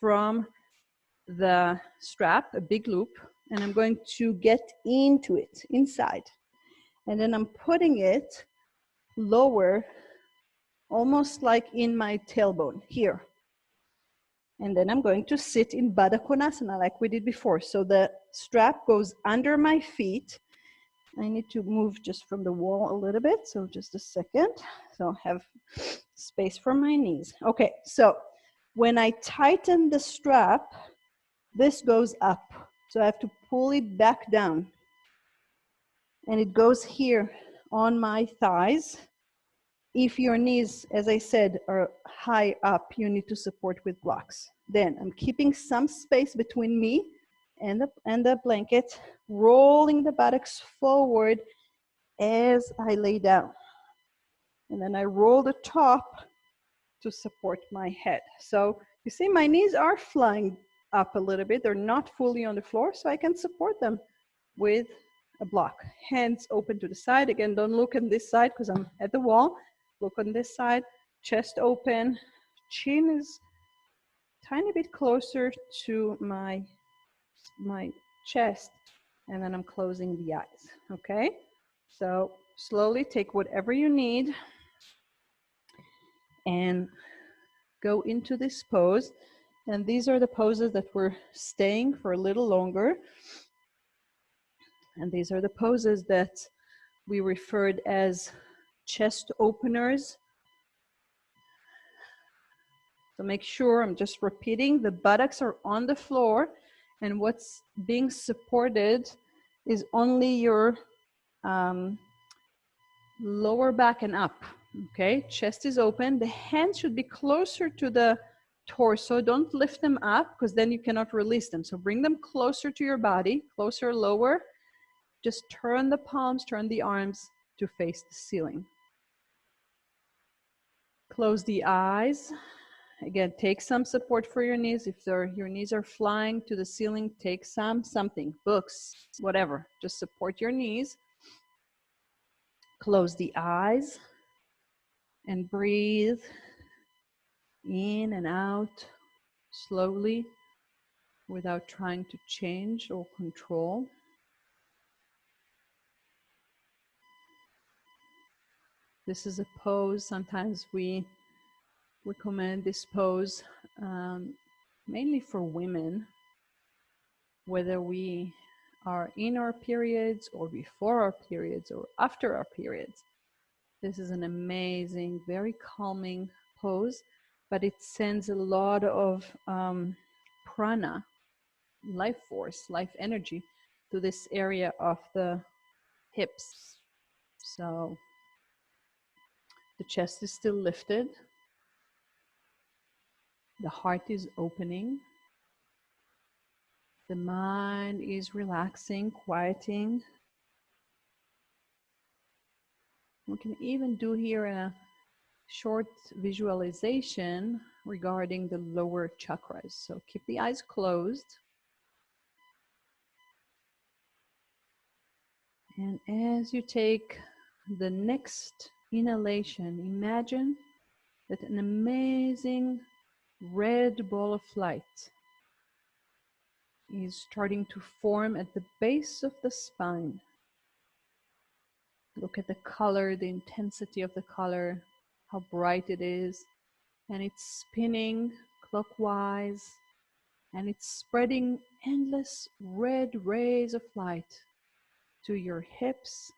from the strap, a big loop, and I'm going to get into it, inside. And then I'm putting it lower, almost like in my tailbone, here. And then I'm going to sit in Baddha Konasana like we did before. So the strap goes under my feet. I need to move just from the wall a little bit. So just a second. So I have space for my knees. Okay, so when I tighten the strap, this goes up. So I have to pull it back down. And it goes here on my thighs. If your knees, as I said, are high up, you need to support with blocks. Then I'm keeping some space between me and the blanket, rolling the buttocks forward as I lay down. And then I roll the top to support my head. So you see my knees are flying up a little bit. They're not fully on the floor, so I can support them with a block. Hands open to the side. Again, don't look on this side because I'm at the wall. Look on this side, chest open, chin is tiny bit closer to my chest, and then I'm closing the eyes, okay? So slowly take whatever you need and go into this pose. And these are the poses that we're staying for a little longer. And these are the poses that we referred as chest openers. So make sure, I'm just repeating, the buttocks are on the floor and what's being supported is only your lower back and up, okay? Chest is open. The hands should be closer to the torso. Don't lift them up because then you cannot release them. So bring them closer to your body, closer, lower. Just turn the palms, turn the arms to face the ceiling. Close the eyes. Again, take some support for your knees. If your knees are flying to the ceiling, take something, books, whatever. Just support your knees. Close the eyes and breathe in and out slowly without trying to change or control. This is a pose. Sometimes we recommend this pose mainly for women, whether we are in our periods or before our periods or after our periods. This is an amazing, very calming pose, but it sends a lot of prana, life force, life energy to this area of the hips. So the chest is still lifted. The heart is opening. The mind is relaxing, quieting. We can even do here a short visualization regarding the lower chakras. So keep the eyes closed. And as you take the next inhalation, imagine that an amazing red ball of light is starting to form at the base of the spine. Look at the color, the intensity of the color, how bright it is, and it's spinning clockwise, and it's spreading endless red rays of light to your hips,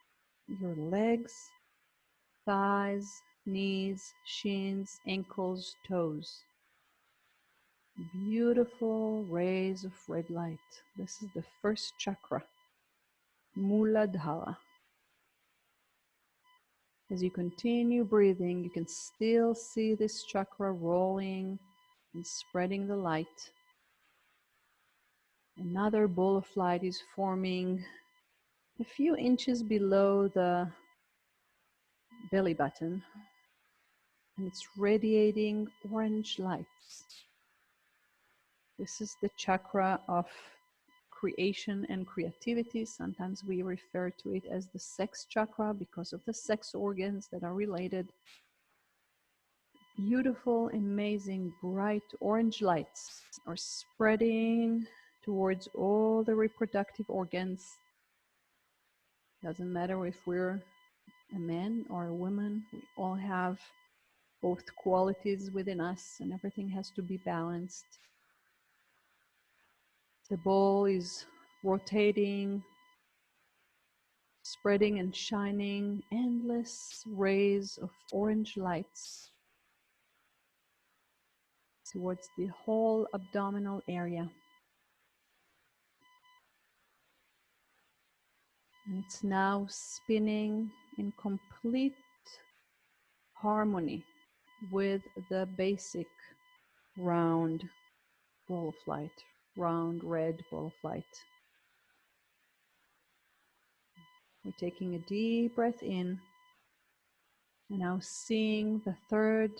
your legs, thighs, knees, shins, ankles, toes. Beautiful rays of red light. This is the first chakra, Muladhara. As you continue breathing, you can still see this chakra rolling and spreading the light. Another ball of light is forming a few inches below the belly button, and it's radiating orange lights. This is the chakra of creation and creativity. Sometimes we refer to it as the sex chakra because of the sex organs that are related. Beautiful, amazing, bright orange lights are spreading towards all the reproductive organs. Doesn't matter if we're a man or a woman, we all have both qualities within us, and everything has to be balanced. The ball is rotating, spreading and shining endless rays of orange lights towards the whole abdominal area. And it's now spinning in complete harmony with the basic round ball of light, round red ball of light. We're taking a deep breath in and now seeing the third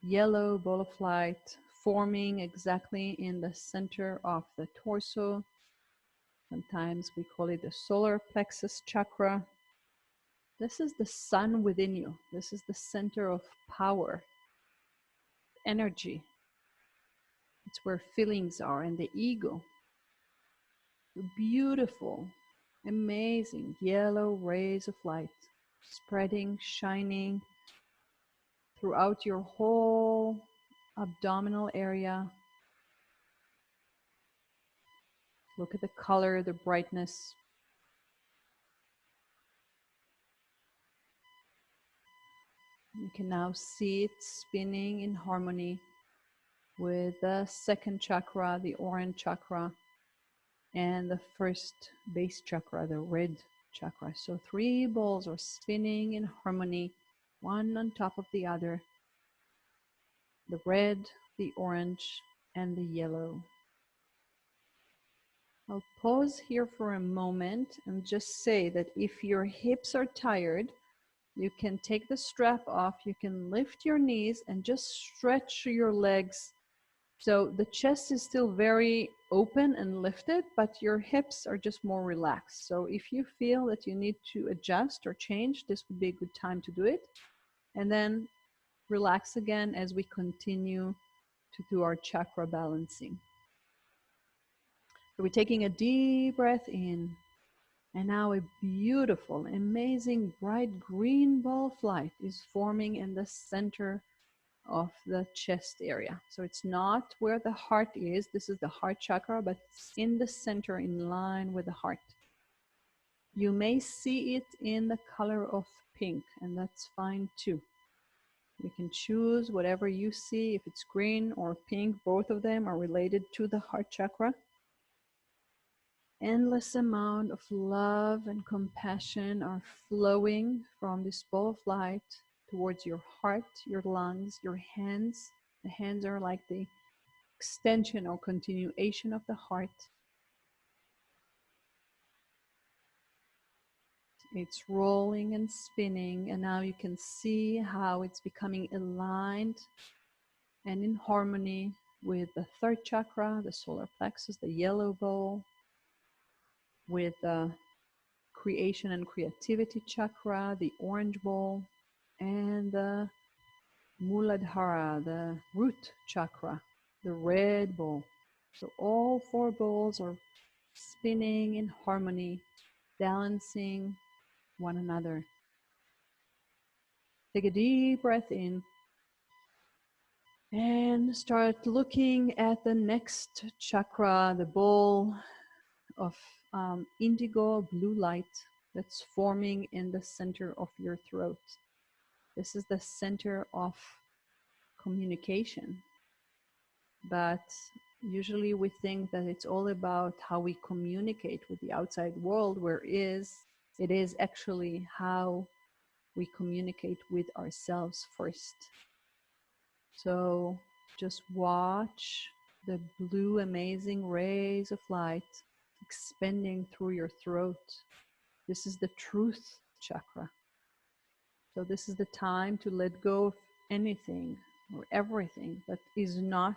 yellow ball of light forming exactly in the center of the torso. Sometimes we call it the solar plexus chakra. This is the sun within you. This is the center of power, energy. It's where feelings are and the ego. The beautiful, amazing yellow rays of light spreading, shining throughout your whole abdominal area. Look at the color, the brightness. You can now see it spinning in harmony with the second chakra, the orange chakra, and the first base chakra, the red chakra. So 3 balls are spinning in harmony, one on top of the other. The red, the orange, and the yellow. I'll pause here for a moment and just say that if your hips are tired, you can take the strap off, you can lift your knees and just stretch your legs. So the chest is still very open and lifted, but your hips are just more relaxed. So if you feel that you need to adjust or change, this would be a good time to do it. And then relax again as we continue to do our chakra balancing. So we're taking a deep breath in And now a beautiful, amazing, bright green ball of light is forming in the center of the chest area. So it's not where the heart is. This is the heart chakra, but it's in the center, in line with the heart. You may see it in the color of pink, and that's fine too. You can choose whatever you see. If it's green or pink, both of them are related to the heart chakra. Endless amount of love and compassion are flowing from this ball of light towards your heart, your lungs, your hands. The hands are like the extension or continuation of the heart. It's rolling and spinning, and now you can see how it's becoming aligned and in harmony with the third chakra, the solar plexus, the yellow ball, with the creation and creativity chakra, the orange ball, and the Muladhara, the root chakra, the red ball. So all four balls are spinning in harmony, balancing one another. Take a deep breath in and start looking at the next chakra, the ball of indigo blue light that's forming in the center of your throat. This is the center of communication, but usually we think that it's all about how we communicate with the outside world, whereas it is actually how we communicate with ourselves first. So just watch the blue amazing rays of light expanding through your throat. This is the truth chakra. So this is the time to let go of anything or everything that is not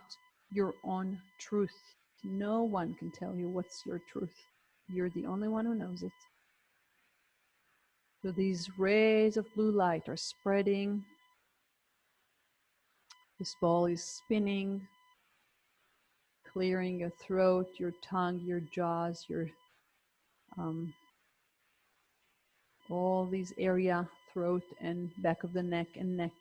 your own truth. No one can tell you what's your truth. You're the only one who knows it. So these rays of blue light are spreading. This ball is spinning, clearing your throat, your tongue, your jaws, your all these area, throat and back of the neck and neck.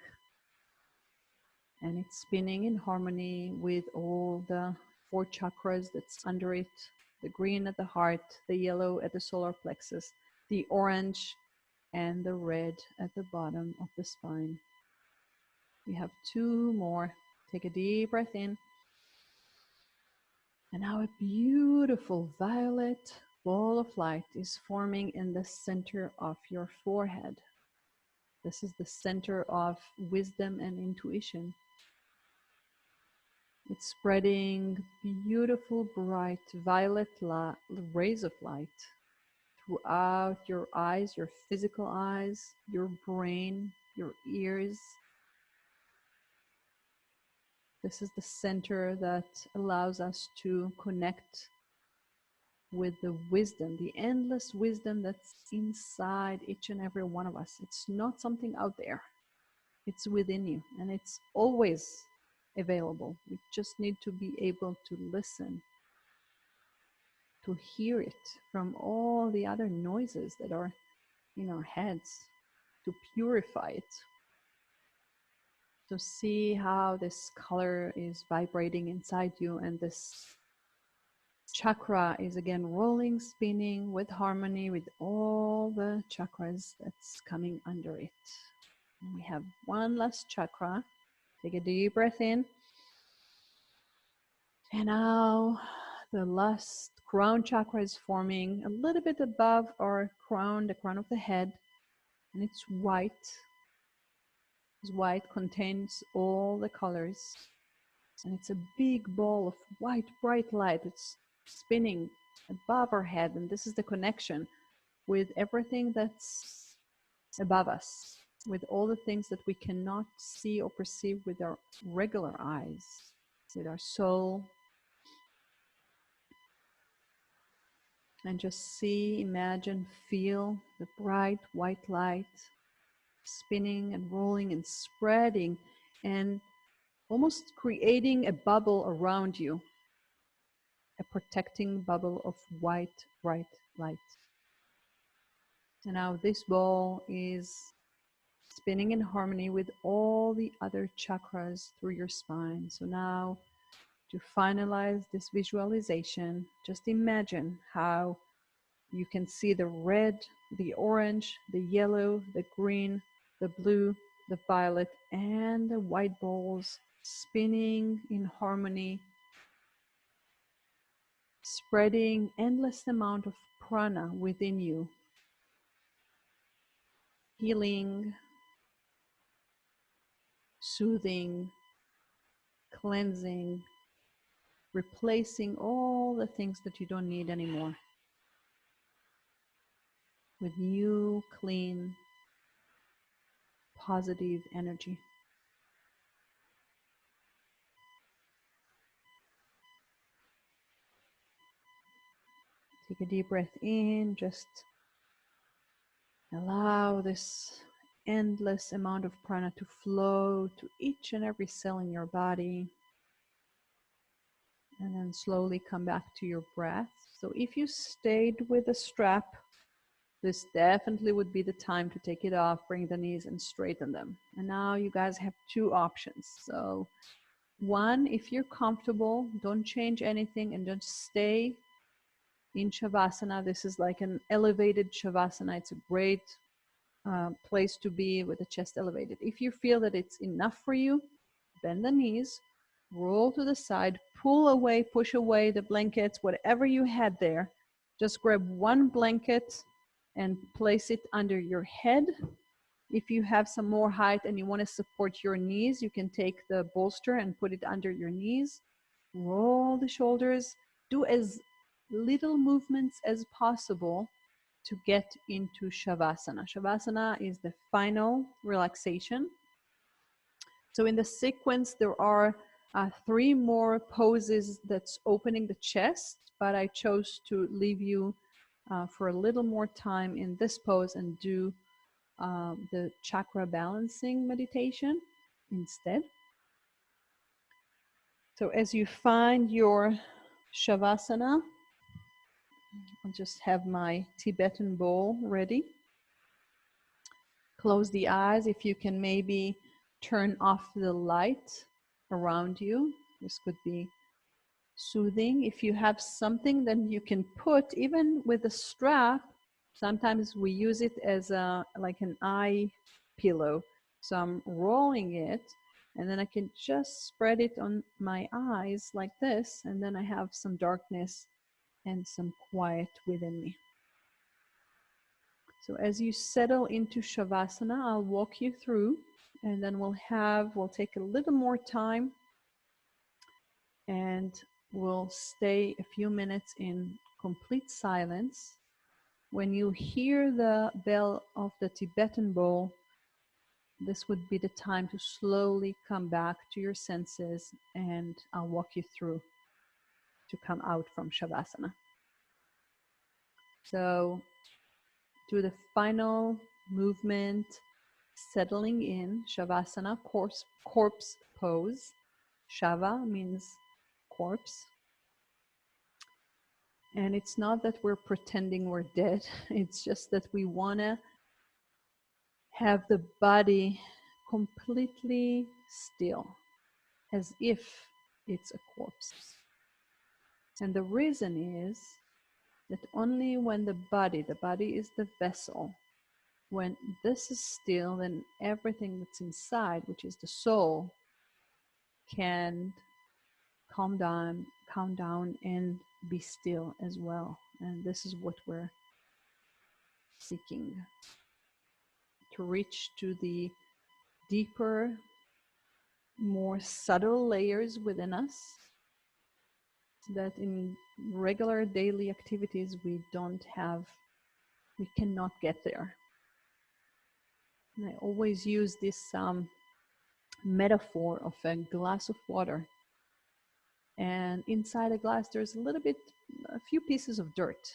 And it's spinning in harmony with all the four chakras that's under it, the green at the heart, the yellow at the solar plexus, the orange and the red at the bottom of the spine. We have two more. Take a deep breath in. And now a beautiful violet ball of light is forming in the center of your forehead. This is the center of wisdom and intuition. It's spreading beautiful, bright, violet rays of light throughout your eyes, your physical eyes, your brain, your ears. This is the center that allows us to connect with the wisdom, the endless wisdom that's inside each and every one of us. It's not something out there. It's within you, and it's always available. We just need to be able to listen, to hear it from all the other noises that are in our heads, to purify it, to see how this color is vibrating inside you, and this chakra is again rolling, spinning with harmony with all the chakras that's coming under it. And we have one last chakra. Take a deep breath in. And now the last crown chakra is forming a little bit above our crown, the crown of the head. And it's white. This white contains all the colors. And it's a big ball of white, bright light. It's spinning above our head. And this is the connection with everything that's above us, with all the things that we cannot see or perceive with our regular eyes, with our soul. And just see, imagine, feel the bright white light spinning and rolling and spreading and almost creating a bubble around you, a protecting bubble of white, bright light. And now this ball is spinning in harmony with all the other chakras through your spine. So now, to finalize this visualization, just imagine how you can see the red, the orange, the yellow, the green, the blue, the violet, and the white balls spinning in harmony, spreading endless amount of prana within you, healing, soothing, cleansing, replacing all the things that you don't need anymore with new, clean, positive energy. Take a deep breath in, just allow this endless amount of prana to flow to each and every cell in your body. And then slowly come back to your breath. So if you stayed with the strap, this definitely would be the time to take it off, bring the knees and straighten them. And now you guys have two options. So one, if you're comfortable, don't change anything and just stay in Shavasana. This is like an elevated Shavasana. It's a great place to be with the chest elevated. If you feel that it's enough for you, bend the knees, roll to the side, pull away, push away the blankets, whatever you had there. Just grab one blanket and place it under your head. If you have some more height and you want to support your knees, you can take the bolster and put it under your knees. Roll the shoulders. Do as little movements as possible to get into Shavasana. Shavasana is the final relaxation. So in the sequence, there are 3 more poses that's opening the chest, but I chose to leave you for a little more time in this pose and do the chakra balancing meditation instead. So as you find your Shavasana, I'll just have my Tibetan bowl ready. Close the eyes. If you can maybe turn off the light around you. This could be soothing. If you have something, then you can put, even with a strap, sometimes we use it as like an eye pillow. So I'm rolling it and then I can just spread it on my eyes like this, and then I have some darkness and some quiet within me. So as you settle into Shavasana, I'll walk you through, and then we'll take a little more time and we'll stay a few minutes in complete silence. When you hear the bell of the Tibetan bowl, this would be the time to slowly come back to your senses, and I'll walk you through to come out from Shavasana. So do the final movement, settling in Shavasana, corpse pose. Shava means corpse. And it's not that we're pretending we're dead. It's just that we want to have the body completely still, as if it's a corpse. And the reason is that only when the body is the vessel, when this is still, then everything that's inside, which is the soul, can calm down and be still as well. And this is what we're seeking, to reach to the deeper, more subtle layers within us that in regular daily activities we cannot get there. And I always use this metaphor of a glass of water, and inside a glass there's a few pieces of dirt.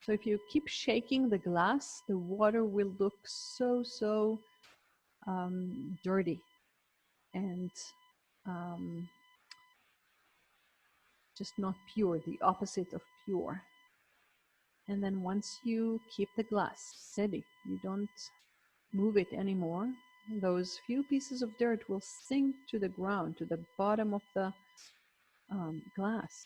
So if you keep shaking the glass, the water will look so dirty and just not pure, the opposite of pure. And then once you keep the glass steady, you don't move it anymore, those few pieces of dirt will sink to the ground, to the bottom of the glass.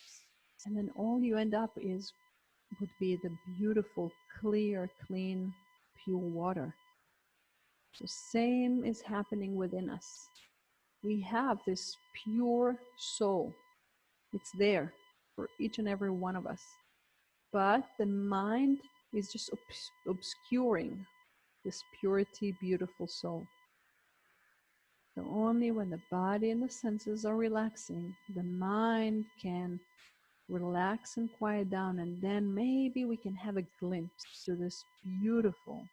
And then all you end up would be the beautiful, clear, clean, pure water. So same is happening within us. We have this pure soul. It's there for each and every one of us. But the mind is just obscuring this purity, beautiful soul. So only when the body and the senses are relaxing, the mind can relax and quiet down, and then maybe we can have a glimpse to this beautiful,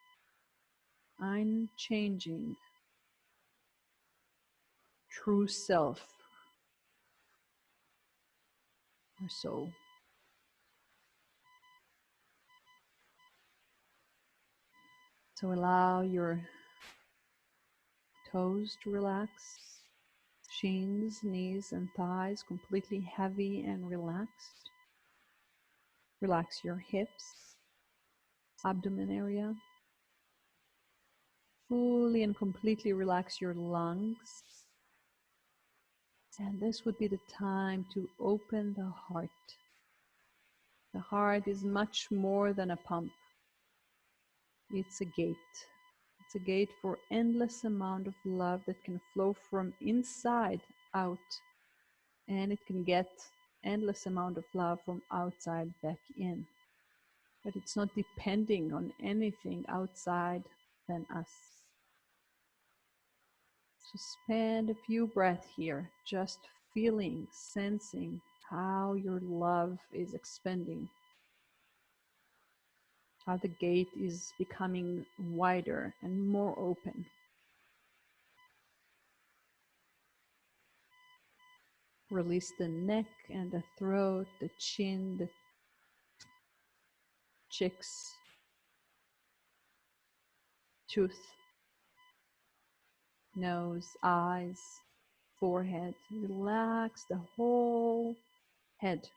unchanging, true self or soul. So allow your toes to relax, shins, knees, and thighs completely heavy and relaxed. Relax your hips, abdomen area. Fully and completely relax your lungs. And this would be the time to open the heart. The heart is much more than a pump. It's a gate. It's a gate for endless amount of love that can flow from inside out. And it can get endless amount of love from outside back in. But it's not depending on anything outside than us. So spend a few breaths here, just feeling, sensing how your love is expanding, how the gate is becoming wider and more open. Release the neck and the throat, the chin, the cheeks, tooth, nose, eyes, forehead. Relax the whole head.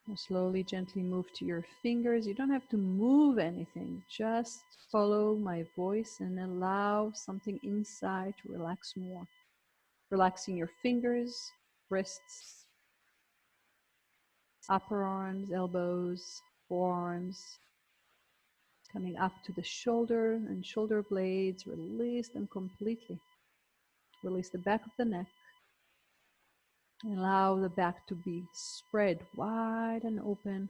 Now slowly, gently move to your fingers. You don't have to move anything. Just follow my voice and allow something inside to relax more. Relaxing your fingers, wrists, upper arms, elbows, forearms, coming up to the shoulder and shoulder blades. Release them completely. Release the back of the neck. Allow the back to be spread wide and open.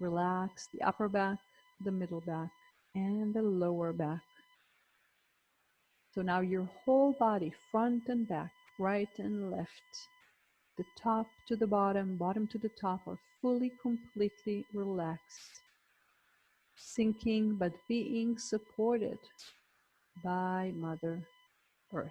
Relax the upper back, the middle back, and the lower back. So now your whole body, front and back, right and left, the top to the bottom, bottom to the top, are fully, completely relaxed. Sinking but being supported by Mother Earth.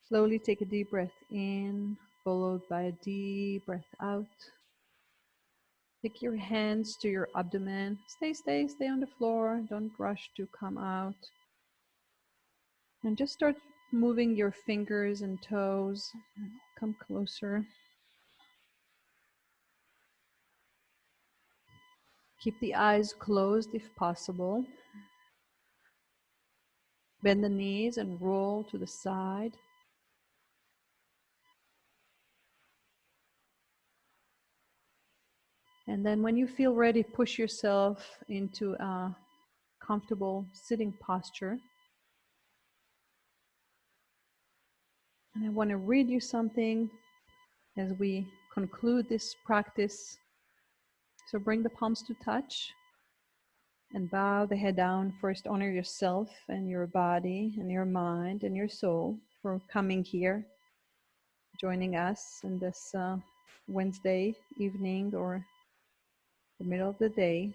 Slowly take a deep breath in, followed by a deep breath out. Take your hands to your abdomen. Stay on the floor. Don't rush to come out. And just start moving your fingers and toes. Come closer. Keep the eyes closed if possible. Bend the knees and roll to the side. And then when you feel ready, push yourself into a comfortable sitting posture. And I want to read you something as we conclude this practice. So bring the palms to touch and bow the head down. First, honor yourself and your body and your mind and your soul for coming here, joining us in this Wednesday evening or the middle of the day,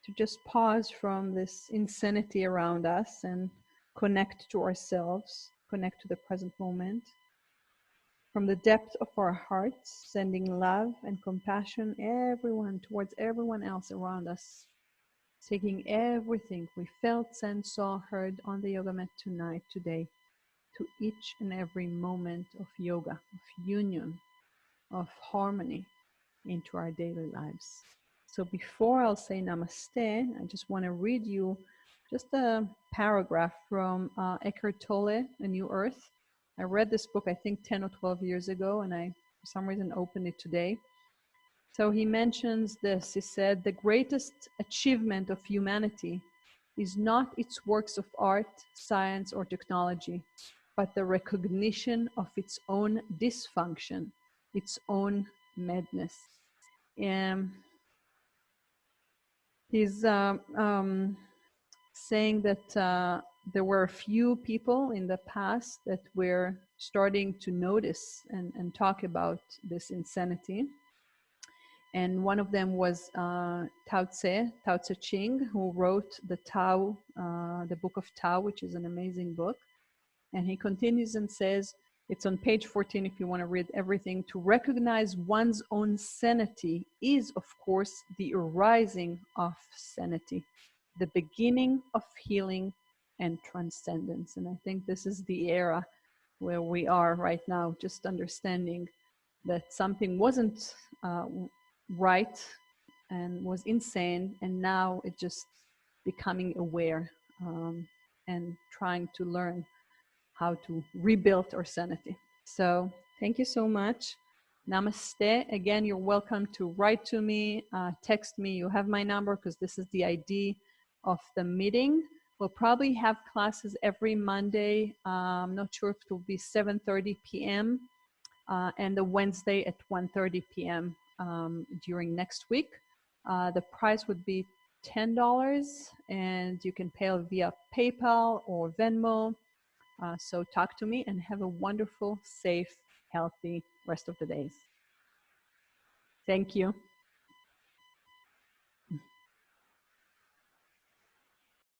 to just pause from this insanity around us and connect to ourselves, connect to the present moment. From the depth of our hearts, sending love and compassion towards everyone else around us, taking everything we felt, sensed, saw, heard on the yoga mat tonight, today, to each and every moment of yoga, of union, of harmony into our daily lives. So before I'll say namaste, I just want to read you just a paragraph from Eckhart Tolle, A New Earth. I read this book, I think 10 or 12 years ago, and I, for some reason, opened it today. So he mentions this. He said, the greatest achievement of humanity is not its works of art, science, or technology, but the recognition of its own dysfunction, its own madness. And he's saying that there were a few people in the past that were starting to notice and talk about this insanity. And one of them was Tao Tse Ching, who wrote the Tao, the Book of Tao, which is an amazing book. And he continues and says, it's on page 14 if you want to read everything, to recognize one's own sanity is, of course, the arising of sanity, the beginning of healing and transcendence. And I think this is the era where we are right now, just understanding that something wasn't right and was insane, and now it's just becoming aware and trying to learn how to rebuild our sanity. So thank you so much. Namaste. Again, you're welcome to write to me, text me. You have my number because this is the ID of the meeting. We'll probably have classes every Monday. I'm not sure if it will be 7:30 p.m. And the Wednesday at 1:30 p.m. During next week. The price would be $10, and you can pay via PayPal or Venmo. So talk to me and have a wonderful, safe, healthy rest of the days. Thank you.